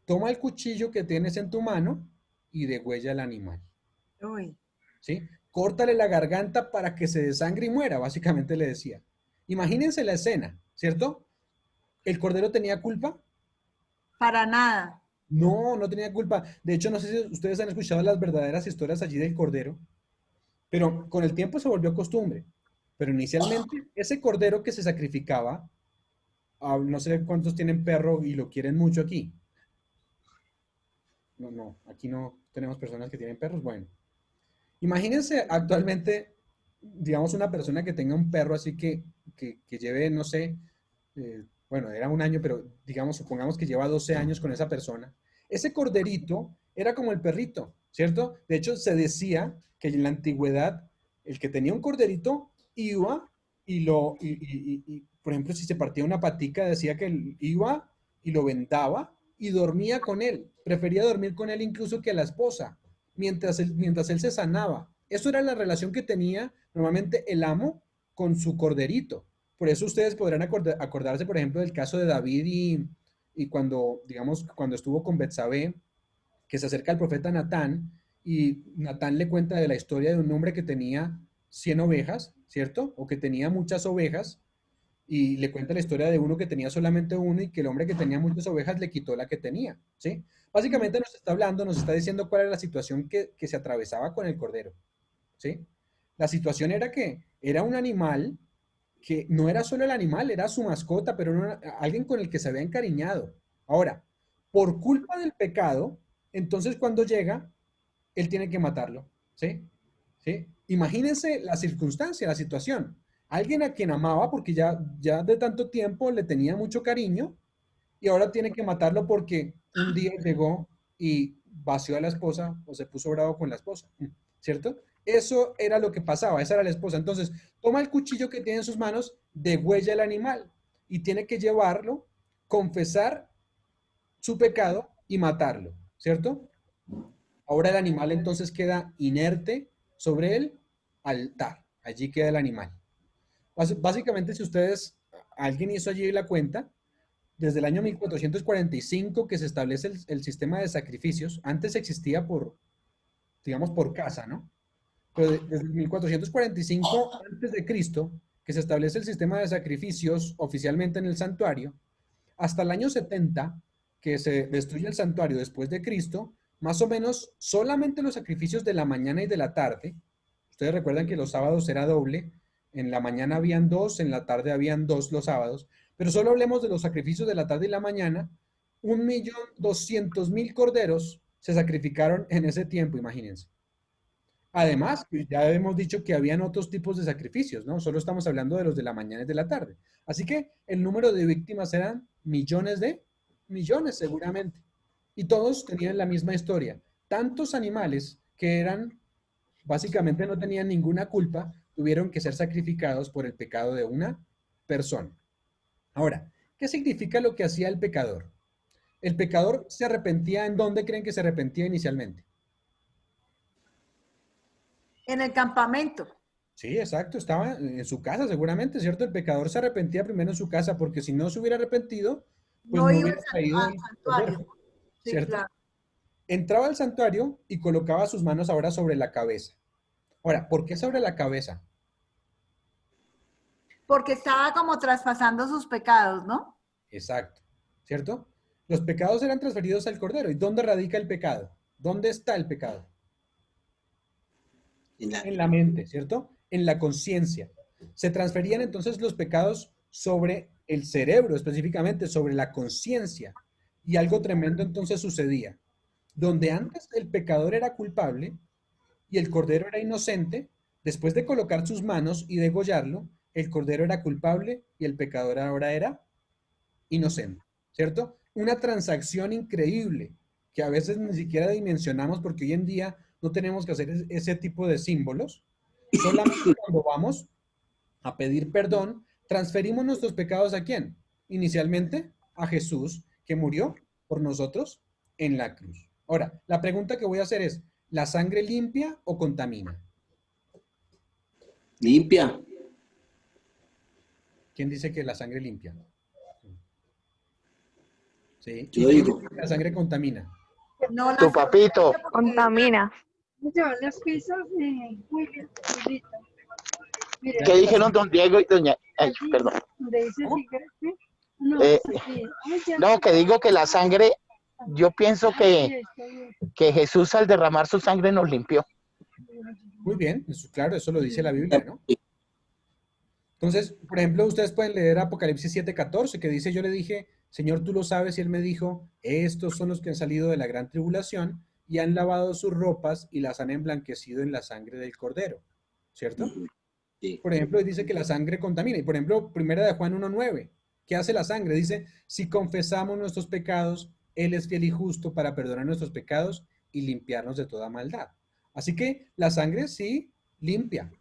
toma el cuchillo que tienes en tu mano y degüella al animal. Uy. ¿Sí? Córtale la garganta para que se desangre y muera, básicamente le decía. Imagínense la escena, ¿cierto? ¿El cordero tenía culpa? Para nada. No, no tenía culpa. De hecho, no sé si ustedes han escuchado las verdaderas historias allí del cordero, pero con el tiempo se volvió costumbre. Pero inicialmente, ese cordero que se sacrificaba, no sé cuántos tienen perro y lo quieren mucho aquí. no, aquí no tenemos personas que tienen perros. Bueno, imagínense actualmente, digamos, una persona que tenga un perro así que lleve, no sé, bueno, era un año, pero digamos, supongamos que lleva 12 años con esa persona. Ese corderito era como el perrito, ¿cierto? De hecho, se decía que en la antigüedad, el que tenía un corderito iba por ejemplo, si se partía una patica, decía que él iba y lo vendaba y dormía con él. Prefería dormir con él incluso que a la esposa, mientras él se sanaba. Eso era la relación que tenía normalmente el amo con su corderito. Por eso ustedes podrán acordarse, por ejemplo, del caso de David y cuando, digamos, cuando estuvo con Betsabé, que se acerca al profeta Natán y Natán le cuenta de la historia de un hombre que tenía 100 ovejas, ¿cierto? O que tenía muchas ovejas y le cuenta la historia de uno que tenía solamente uno y que el hombre que tenía muchas ovejas le quitó la que tenía, ¿sí? Básicamente nos está hablando, nos está diciendo cuál era la situación que se atravesaba con el cordero, ¿sí? La situación era que era un animal que no era solo el animal, era su mascota, pero no era alguien con el que se había encariñado. Ahora, por culpa del pecado, entonces cuando llega, él tiene que matarlo, ¿sí? ¿Sí? Imagínense la circunstancia, la situación. Alguien a quien amaba porque ya de tanto tiempo le tenía mucho cariño y ahora tiene que matarlo porque un día llegó y vació a la esposa o se puso bravo con la esposa, ¿cierto? Eso era lo que pasaba, esa era la esposa. Entonces, toma el cuchillo que tiene en sus manos, degüella el animal y tiene que llevarlo, confesar su pecado y matarlo, ¿cierto? Ahora el animal entonces queda inerte sobre el altar. Allí queda el animal. Básicamente, si ustedes, alguien hizo allí la cuenta, desde el año 1445 que se establece el sistema de sacrificios, antes existía digamos, por casa, ¿no? Pero desde 1445 antes de Cristo, que se establece el sistema de sacrificios oficialmente en el santuario, hasta el año 70, que se destruye el santuario después de Cristo, más o menos solamente los sacrificios de la mañana y de la tarde. Ustedes recuerdan que los sábados era doble, en la mañana habían dos, en la tarde habían dos los sábados, pero solo hablemos de los sacrificios de la tarde y la mañana. 1.200.000 corderos se sacrificaron en ese tiempo, imagínense. Además, ya hemos dicho que habían otros tipos de sacrificios, ¿no? Solo estamos hablando de los de la mañana y de la tarde. Así que el número de víctimas eran millones seguramente. Y todos tenían la misma historia. Tantos animales que básicamente no tenían ninguna culpa, tuvieron que ser sacrificados por el pecado de una persona. Ahora, ¿qué significa lo que hacía el pecador? El pecador se arrepentía. ¿En dónde creen que se arrepentía inicialmente? En el campamento. Sí, exacto, estaba en su casa seguramente, ¿cierto? El pecador se arrepentía primero en su casa porque si no se hubiera arrepentido, pues No no iba hubiera traído al el santuario. cordero, Sí, ¿cierto? claro. Entraba al santuario y colocaba sus manos ahora sobre la cabeza. Ahora, ¿por qué sobre la cabeza? Porque estaba como traspasando sus pecados, ¿no? Exacto, ¿cierto? Los pecados eran transferidos al cordero. ¿Y dónde radica el pecado? ¿Dónde está el pecado? En la mente, ¿cierto? En la conciencia. Se transferían entonces los pecados sobre el cerebro, específicamente sobre la conciencia. Y algo tremendo entonces sucedía. Donde antes el pecador era culpable y el cordero era inocente, después de colocar sus manos y degollarlo, el cordero era culpable y el pecador ahora era inocente, ¿cierto? Una transacción increíble que a veces ni siquiera dimensionamos porque hoy en día no tenemos que hacer ese tipo de símbolos. Solamente cuando vamos a pedir perdón, transferimos nuestros pecados ¿a quién? Inicialmente a Jesús, que murió por nosotros en la cruz. Ahora, la pregunta que voy a hacer es, ¿la sangre limpia o contamina? Limpia. ¿Quién dice que la sangre limpia? ¿Sí? Yo ¿Y quién digo. dice que la sangre contamina? No, Tu papito. Contamina. Llevan las pizzas de William. ¿Qué dijeron don Diego y doña? Ay, perdón. Donde dice ¿Cómo? secreto. No, Eh, aquí. Ay, ya. No, que digo que la sangre, yo pienso Sí, que está bien. Jesús al derramar su sangre nos limpió. Muy bien, claro, eso lo dice la Biblia, ¿no? Entonces, por ejemplo, ustedes pueden leer Apocalipsis 7:14, que dice, yo le dije, Señor, tú lo sabes, y él me dijo, estos son los que han salido de la gran tribulación y han lavado sus ropas y las han emblanquecido en la sangre del Cordero, ¿cierto? Ujú. Sí. Por ejemplo, dice que la sangre contamina. Y por ejemplo, primera de Juan 1:9, ¿qué hace la sangre? Dice, si confesamos nuestros pecados, Él es fiel y justo para perdonar nuestros pecados y limpiarnos de toda maldad. Así que la sangre sí limpia,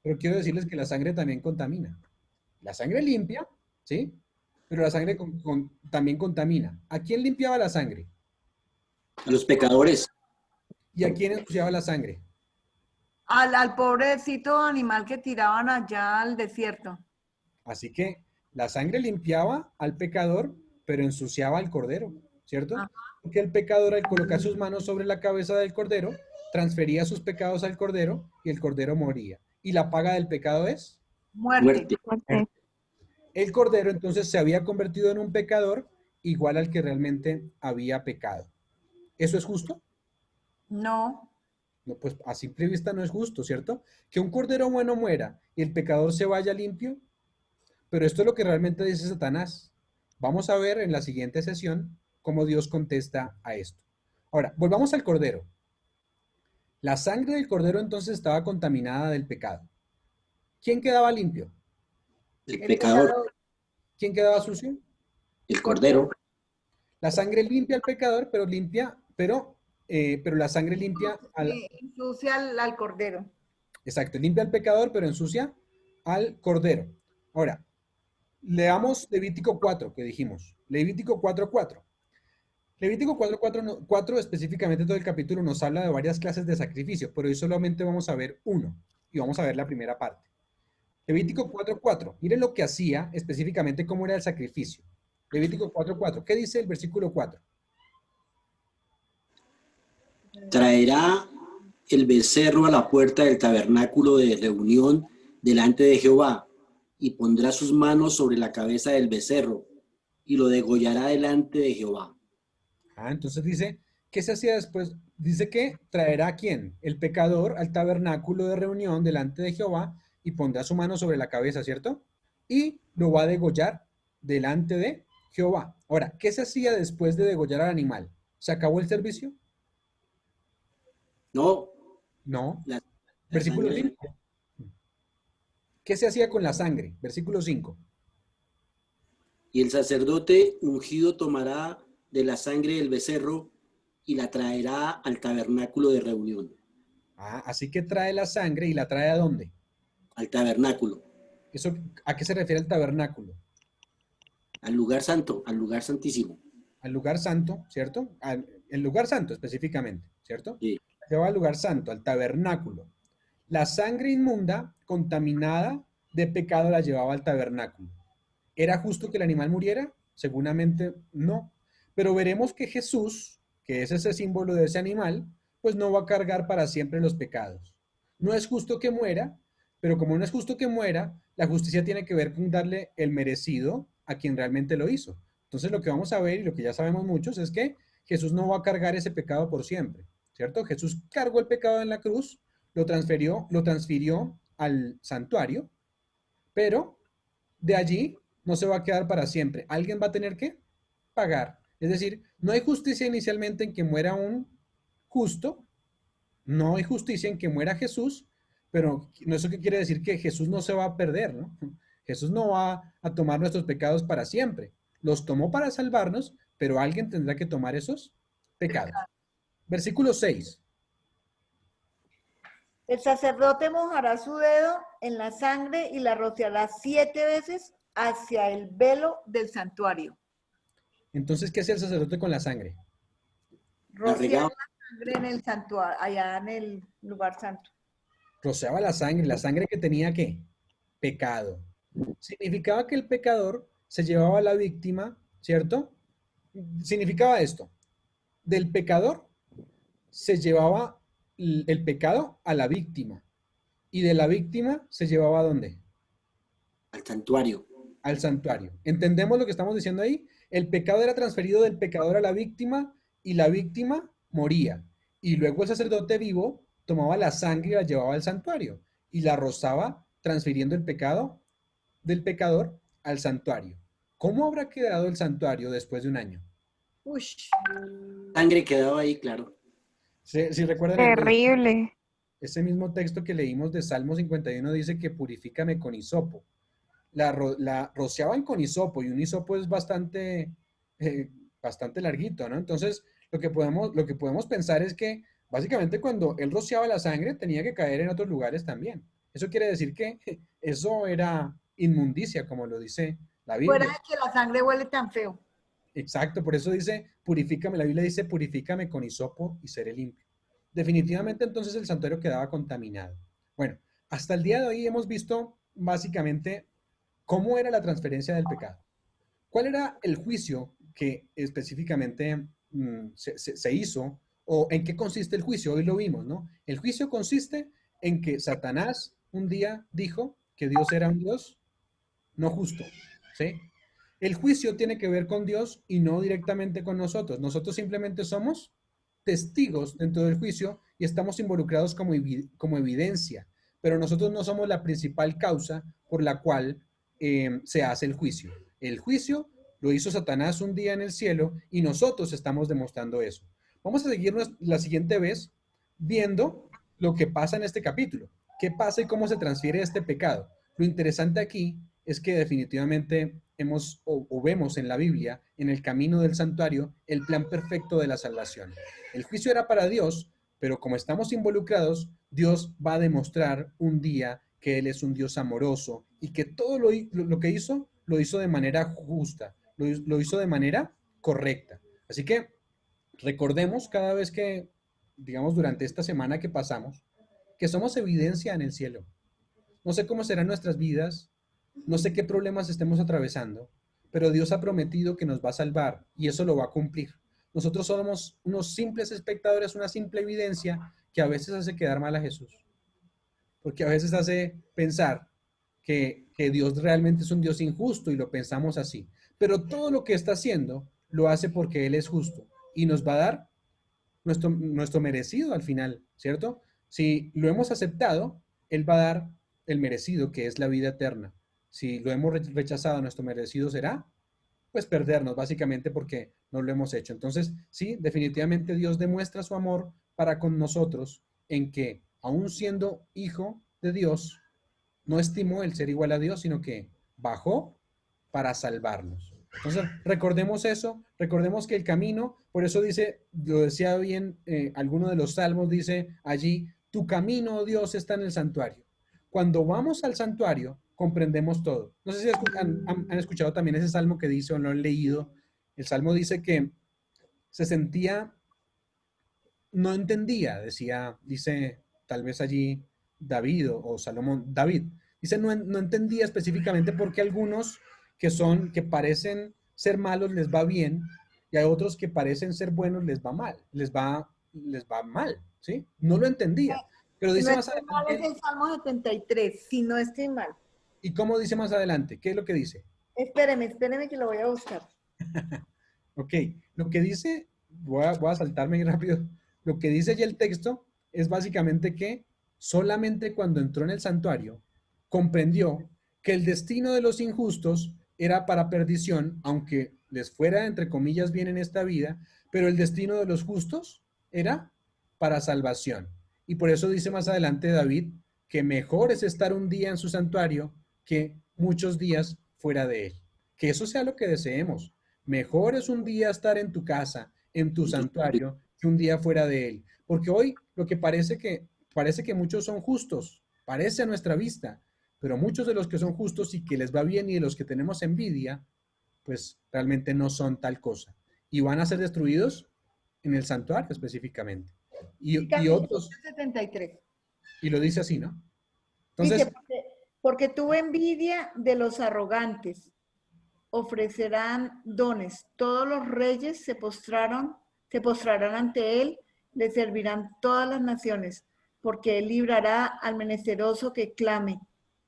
pero quiero decirles que la sangre también contamina. La sangre limpia, ¿sí? Pero la sangre también contamina. ¿A quién limpiaba la sangre? A los pecadores. ¿Y a quién ensuciaba la sangre? Al pobrecito animal que tiraban allá al desierto. Así que la sangre limpiaba al pecador, pero ensuciaba al cordero, ¿cierto? Ajá. Porque el pecador, al colocar sus manos sobre la cabeza del cordero, transfería sus pecados al cordero y el cordero moría. ¿Y la paga del pecado es? Muerte. Muerte. El cordero entonces se había convertido en un pecador igual al que realmente había pecado. ¿Eso es justo? No. No, pues a simple vista no es justo, ¿cierto? Que un cordero bueno muera y el pecador se vaya limpio. Pero esto es lo que realmente dice Satanás. Vamos a ver en la siguiente sesión cómo Dios contesta a esto. Ahora, volvamos al cordero. La sangre del cordero entonces estaba contaminada del pecado. ¿Quién quedaba limpio? El El pecador, pecador. ¿Quién quedaba sucio? el cordero. La sangre limpia al pecador, pero la sangre limpia Ensucia al cordero. exacto, limpia al pecador, pero ensucia al cordero. Ahora, leamos Levítico 4, que dijimos. Levítico 4:4. Levítico 4:4 específicamente todo el capítulo nos habla de varias clases de sacrificio, pero hoy solamente vamos a ver uno y vamos a ver la primera parte. Levítico 4:4. Miren lo que hacía específicamente cómo era el sacrificio. Levítico 4:4. ¿Qué dice el versículo 4? Traerá el becerro a la puerta del tabernáculo de reunión delante de Jehová y pondrá sus manos sobre la cabeza del becerro y lo degollará delante de Jehová. Entonces dice, ¿qué se hacía después? Dice que traerá a quién? El pecador al tabernáculo de reunión delante de Jehová y pondrá su mano sobre la cabeza, ¿cierto? Y lo va a degollar delante de Jehová. Ahora, ¿qué se hacía después de degollar al animal? ¿Se acabó el servicio? No, No. la Versículo sangre, 5. ¿Qué se hacía con la sangre? Versículo 5. y el sacerdote ungido tomará de la sangre del becerro y la traerá al tabernáculo de reunión. Así que trae la sangre y la trae ¿a dónde? Al tabernáculo, ¿Eso, a qué se refiere el tabernáculo? al lugar santo, al lugar santísimo. Al lugar santo, ¿cierto? El lugar santo específicamente, ¿cierto? Sí. Lleva al lugar santo, al tabernáculo. La sangre inmunda, contaminada de pecado, la llevaba al tabernáculo. ¿Era justo que el animal muriera? Seguramente no. Pero veremos que Jesús, que es ese símbolo de ese animal, pues no va a cargar para siempre los pecados. No es justo que muera, pero como no es justo que muera, la justicia tiene que ver con darle el merecido a quien realmente lo hizo. Entonces lo que vamos a ver y lo que ya sabemos muchos es que Jesús no va a cargar ese pecado por siempre, ¿cierto? Jesús cargó el pecado en la cruz, lo transfirió al santuario, pero de allí no se va a quedar para siempre. Alguien va a tener que pagar. Es decir, no hay justicia inicialmente en que muera un justo, no hay justicia en que muera Jesús, pero no eso que quiere decir que Jesús no se va a perder, ¿no? Jesús no va a tomar nuestros pecados para siempre. Los tomó para salvarnos, pero alguien tendrá que tomar esos pecados. Versículo 6. El sacerdote mojará su dedo en la sangre y la rociará 7 veces hacia el velo del santuario. Entonces, ¿qué hacía el sacerdote con la sangre? Rociar regaba. la sangre en el santuario, allá en el lugar santo. Rociaba la sangre que tenía ¿qué? Pecado. Significaba que el pecador se llevaba a la víctima, ¿cierto? Significaba esto. Del pecador se llevaba el pecado a la víctima. Y de la víctima se llevaba ¿a dónde? Al santuario. Al santuario. ¿Entendemos lo que estamos diciendo ahí? El pecado era transferido del pecador a la víctima y la víctima moría. Y luego el sacerdote vivo tomaba la sangre y la llevaba al santuario y la rozaba transfiriendo el pecado del pecador al santuario. ¿Cómo habrá quedado el santuario después de un año? Uy, Sangre quedaba ahí, claro. Si recuerdan Terrible. ese mismo texto que leímos de Salmo 51 dice que purifícame con hisopo. La rociaban con hisopo y un hisopo es eh, bastante larguito, ¿no? Entonces, lo que podemos pensar es que básicamente cuando él rociaba la sangre tenía que caer en otros lugares también. Eso quiere decir que eso era inmundicia, como lo dice la fuera Biblia. de que la sangre huele tan feo. Exacto, por eso dice, purifícame, la Biblia dice, purifícame con hisopo y seré limpio. Definitivamente entonces el santuario quedaba contaminado. Bueno, hasta el día de hoy hemos visto básicamente cómo era la transferencia del pecado. ¿Cuál era el juicio que específicamente se hizo o en qué consiste el juicio? Hoy lo vimos, ¿no? El juicio consiste en que Satanás un día dijo que Dios era un Dios no justo, ¿sí? El juicio tiene que ver con Dios y no directamente con nosotros. Nosotros simplemente somos testigos dentro del juicio y estamos involucrados como evidencia, pero nosotros no somos la principal causa por la cual se hace el juicio. El juicio lo hizo Satanás un día en el cielo y nosotros estamos demostrando eso. Vamos a seguir la siguiente vez viendo lo que pasa en este capítulo, qué pasa y cómo se transfiere este pecado. Lo interesante aquí es que definitivamente vemos en la Biblia, en el camino del santuario, el plan perfecto de la salvación. El juicio era para Dios, pero como estamos involucrados, Dios va a demostrar un día que Él es un Dios amoroso y que todo lo que hizo, lo hizo de manera justa, lo hizo de manera correcta. Así que recordemos cada vez que, digamos, durante esta semana que pasamos, que somos evidencia en el cielo. No sé cómo serán nuestras vidas, no sé qué problemas estemos atravesando, pero Dios ha prometido que nos va a salvar y eso lo va a cumplir. Nosotros somos unos simples espectadores, una simple evidencia que a veces hace quedar mal a Jesús, porque a veces hace pensar que Dios realmente es un Dios injusto y lo pensamos así. Pero todo lo que está haciendo lo hace porque Él es justo y nos va a dar nuestro merecido al final, ¿cierto? Si lo hemos aceptado, Él va a dar el merecido, que es la vida eterna. Si lo hemos rechazado, nuestro merecido será, pues perdernos, básicamente porque no lo hemos hecho. Entonces, sí, definitivamente Dios demuestra su amor para con nosotros en que, aún siendo hijo de Dios, no estimó el ser igual a Dios, sino que bajó para salvarnos. Entonces, recordemos eso, recordemos que el camino, por eso dice, lo decía bien, alguno de los salmos dice allí, tu camino, oh Dios, está en el santuario. Cuando vamos al santuario, comprendemos todo. No sé si han escuchado también ese salmo que dice o lo han leído. El salmo dice que se sentía, no entendía, dice tal vez allí David o Salomón, David, dice no entendía específicamente por qué algunos que parecen ser malos les va bien y a otros que parecen ser buenos les va mal, les va mal, ¿sí? No lo entendía. Pero Si no dice más estoy mal, es adelante, el Salmo 73. Si no estoy mal. ¿y cómo dice más adelante? ¿Qué es lo que dice? Espéreme que lo voy a buscar. Ok, lo que dice, voy a saltarme rápido, lo que dice allí el texto es básicamente que solamente cuando entró en el santuario comprendió que el destino de los injustos era para perdición, aunque les fuera, entre comillas, bien en esta vida, pero el destino de los justos era para salvación. Y por eso dice más adelante David que mejor es estar un día en su santuario que muchos días fuera de él. Que eso sea lo que deseemos. Mejor es un día estar en tu casa, en tu santuario, que un día fuera de él. Porque hoy lo que parece que muchos son justos, parece a nuestra vista, pero muchos de los que son justos y que les va bien y de los que tenemos envidia, pues realmente no son tal cosa. Y van a ser destruidos en el santuario específicamente. Sí, Y Camilo, otros, 73. y lo dice así, ¿no? Dice, Entonces, porque tuve envidia de los arrogantes, ofrecerán dones. Todos los reyes se postrarán ante él, le servirán todas las naciones, porque él librará al menesteroso que clame,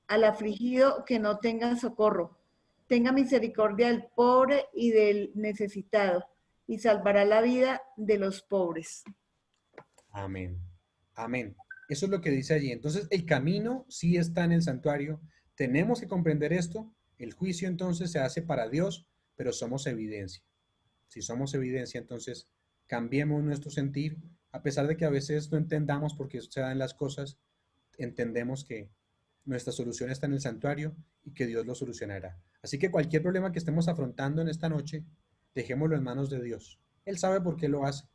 al afligido que no tenga socorro. Tenga misericordia del pobre y del necesitado, y salvará la vida de los pobres. amén. Amén. Eso es lo que dice allí. Entonces, el camino sí está en el santuario. Tenemos que comprender esto. El juicio entonces se hace para Dios, pero somos evidencia. Si somos evidencia, entonces cambiemos nuestro sentir, a pesar de que a veces no entendamos por qué se dan las cosas, entendemos que nuestra solución está en el santuario y que Dios lo solucionará. Así que cualquier problema que estemos afrontando en esta noche, dejémoslo en manos de Dios. Él sabe por qué lo hace.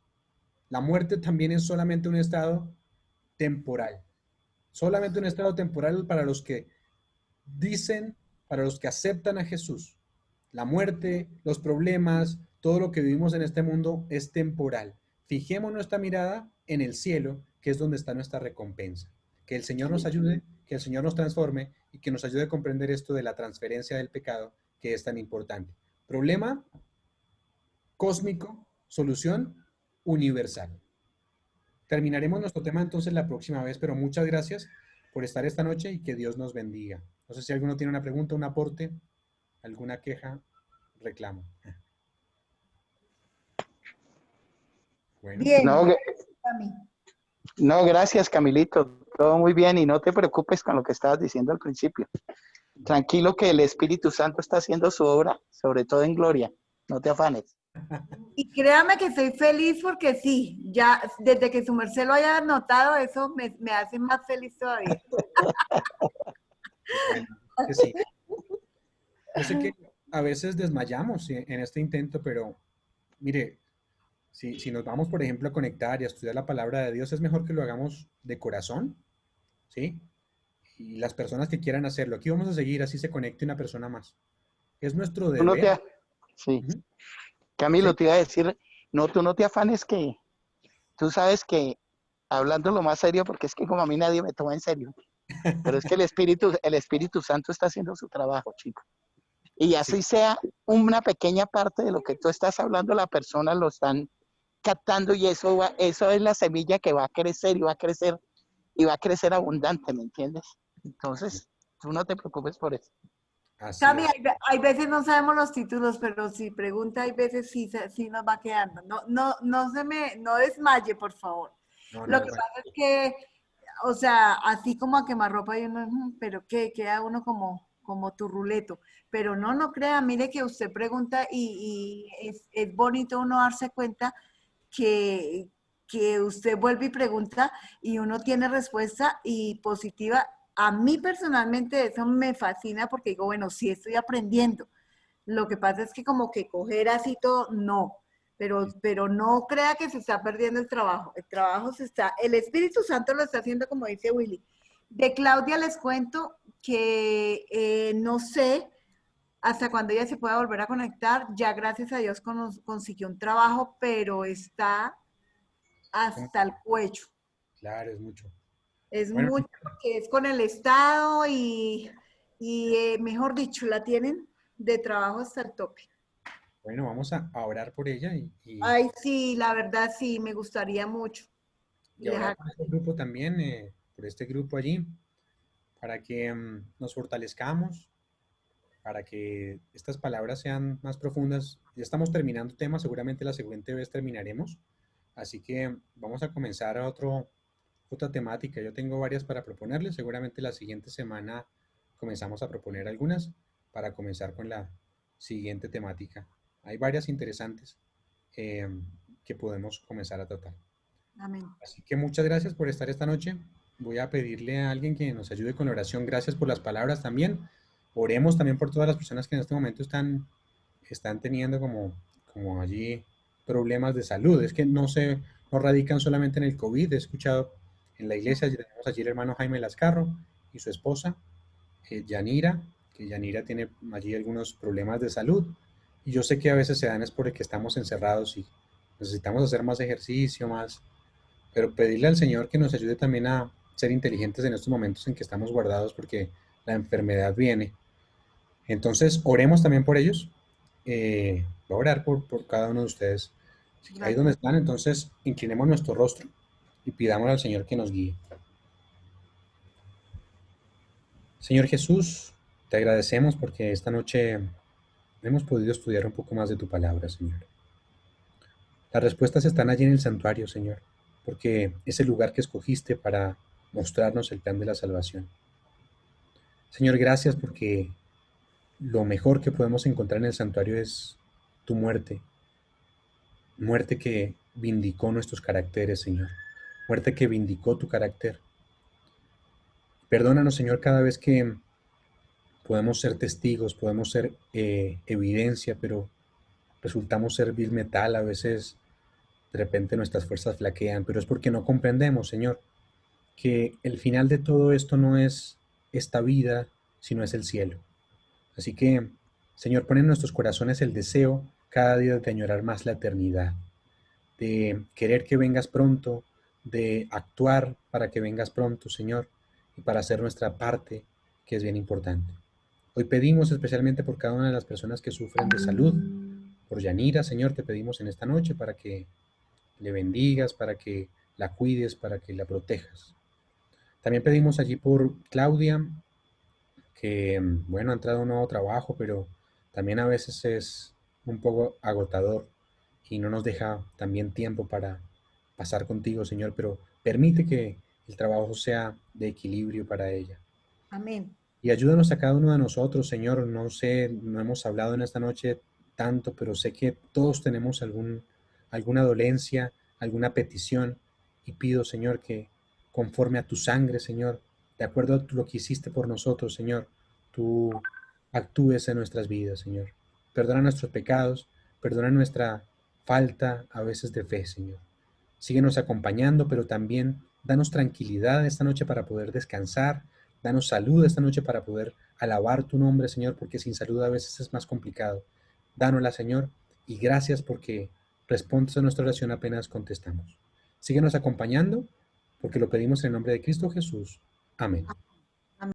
La muerte también es solamente un estado temporal. Solamente un estado temporal para los que dicen, para los que aceptan a Jesús. La muerte, los problemas, todo lo que vivimos en este mundo es temporal. Fijemos nuestra mirada en el cielo, que es donde está nuestra recompensa. Que el Señor nos ayude, que el Señor nos transforme y que nos ayude a comprender esto de la transferencia del pecado, que es tan importante. Problema cósmico, solución universal. Terminaremos nuestro tema entonces la próxima vez, pero muchas gracias por estar esta noche y que Dios nos bendiga. No sé si alguno tiene una pregunta, un aporte, alguna queja, reclamo. Bueno. Bien, No, Cami. no, gracias, Camilito. Todo muy bien y no te preocupes con lo que estabas diciendo al principio. Tranquilo que el Espíritu Santo está haciendo su obra, sobre todo en gloria. No te afanes. Y créame que estoy feliz porque sí, ya desde que su merced lo haya notado, eso me hace más feliz todavía. Bueno, que sí. Yo sé que a veces desmayamos en este intento, pero mire, si nos vamos, por ejemplo, a conectar y a estudiar la palabra de Dios, es mejor que lo hagamos de corazón, ¿sí? Y las personas que quieran hacerlo, aquí vamos a seguir, así se conecte una persona más. Es nuestro Tú no te, deber. sí. Ujú. Camilo, Sí. te iba a decir, no, tú no te afanes que tú sabes que, hablando lo más serio, porque es que como a mí nadie me toma en serio, pero es que el Espíritu Santo está haciendo su trabajo, chico. Y así Sí. sea una pequeña parte de lo que tú estás hablando, la persona lo están captando y eso es la semilla que va a crecer y va a crecer y va a crecer abundante, ¿me entiendes? Entonces, tú no te preocupes por eso. Así Cami, es. hay veces no sabemos los títulos, pero si pregunta, hay veces sí, sí nos va quedando. No desmaye, por favor. No, Lo no, que bueno, pasa es que, o sea, así como a quemarropa y uno, pero ¿qué? Queda uno como turruleto. Pero no crea, mire que usted pregunta y es bonito uno darse cuenta que, que usted vuelve y pregunta y uno tiene respuesta y positiva. A mí personalmente eso me fascina porque digo, bueno, sí estoy aprendiendo. Lo que pasa es que como que coger así todo, no. Pero no crea que se está perdiendo el trabajo. El trabajo el Espíritu Santo lo está haciendo como dice Willy. De Claudia les cuento que no sé hasta cuando ella se pueda volver a conectar. Ya gracias a Dios consiguió un trabajo, pero está hasta el cuello. claro, es mucho. Es Bueno, mucho porque es con el Estado y mejor dicho, la tienen de trabajo hasta el tope. bueno, vamos a orar por ella Ay, sí, la verdad sí, me gustaría mucho. y Y a orar dejar, por este grupo también, por este grupo allí, para que nos fortalezcamos, para que estas palabras sean más profundas. Ya estamos terminando temas, seguramente la siguiente vez terminaremos, así que vamos a comenzar otra temática. Yo tengo varias para proponerles, seguramente la siguiente semana comenzamos a proponer algunas para comenzar con la siguiente temática. Hay varias interesantes eh, que podemos comenzar a tratar. amén. Así que muchas gracias por estar esta noche. Voy a pedirle a alguien que nos ayude con la oración. Gracias por las palabras también. Oremos también por todas las personas que en este momento están teniendo como allí problemas de salud. Es que no radican solamente en el COVID. He escuchado en la iglesia, ya tenemos allí el hermano Jaime Lascarro y su esposa, Yanira, que Yanira tiene allí algunos problemas de salud. Y yo sé que a veces se dan es porque estamos encerrados y necesitamos hacer más ejercicio, pero pedirle al Señor que nos ayude también a ser inteligentes en estos momentos en que estamos guardados porque la enfermedad viene. Entonces, oremos también por ellos. Voy a orar por cada uno de ustedes. Ahí donde Gracias. están, entonces, inclinemos nuestro rostro y pidamos al Señor que nos guíe. Señor Jesús, te agradecemos porque esta noche hemos podido estudiar un poco más de tu palabra, Señor. Las respuestas están allí en el santuario, Señor, porque es el lugar que escogiste para mostrarnos el plan de la salvación. Señor, gracias porque lo mejor que podemos encontrar en el santuario es tu muerte. Muerte que vindicó nuestros caracteres, Señor. Muerte que vindicó tu carácter. Perdónanos, Señor, cada vez que podemos ser testigos, podemos ser evidencia, pero resultamos ser vil metal. A veces, de repente, nuestras fuerzas flaquean, pero es porque no comprendemos, Señor, que el final de todo esto no es esta vida, sino es el cielo. Así que, Señor, pon en nuestros corazones el deseo cada día de añorar más la eternidad, de querer que vengas pronto, de actuar para que vengas pronto, Señor, y para hacer nuestra parte, que es bien importante. Hoy pedimos especialmente por cada una de las personas que sufren de salud. Por Yanira, Señor, te pedimos en esta noche para que le bendigas, para que la cuides, para que la protejas. También pedimos allí por Claudia, que, bueno, ha entrado a un nuevo trabajo, pero también a veces es un poco agotador y no nos deja también tiempo para pasar contigo, Señor, pero permite que el trabajo sea de equilibrio para ella. Amén. Y ayúdanos a cada uno de nosotros, Señor. No sé, no hemos hablado en esta noche tanto, pero sé que todos tenemos alguna dolencia, alguna petición. Y pido, Señor, que conforme a tu sangre, Señor, de acuerdo a lo que hiciste por nosotros, Señor, tú actúes en nuestras vidas, Señor. Perdona nuestros pecados, perdona nuestra falta a veces de fe, Señor. Síguenos acompañando, pero también danos tranquilidad esta noche para poder descansar. Danos salud esta noche para poder alabar tu nombre, Señor, porque sin salud a veces es más complicado. Dánosla, Señor, y gracias porque respondes a nuestra oración apenas contestamos. Síguenos acompañando, porque lo pedimos en el nombre de Cristo Jesús. Amén.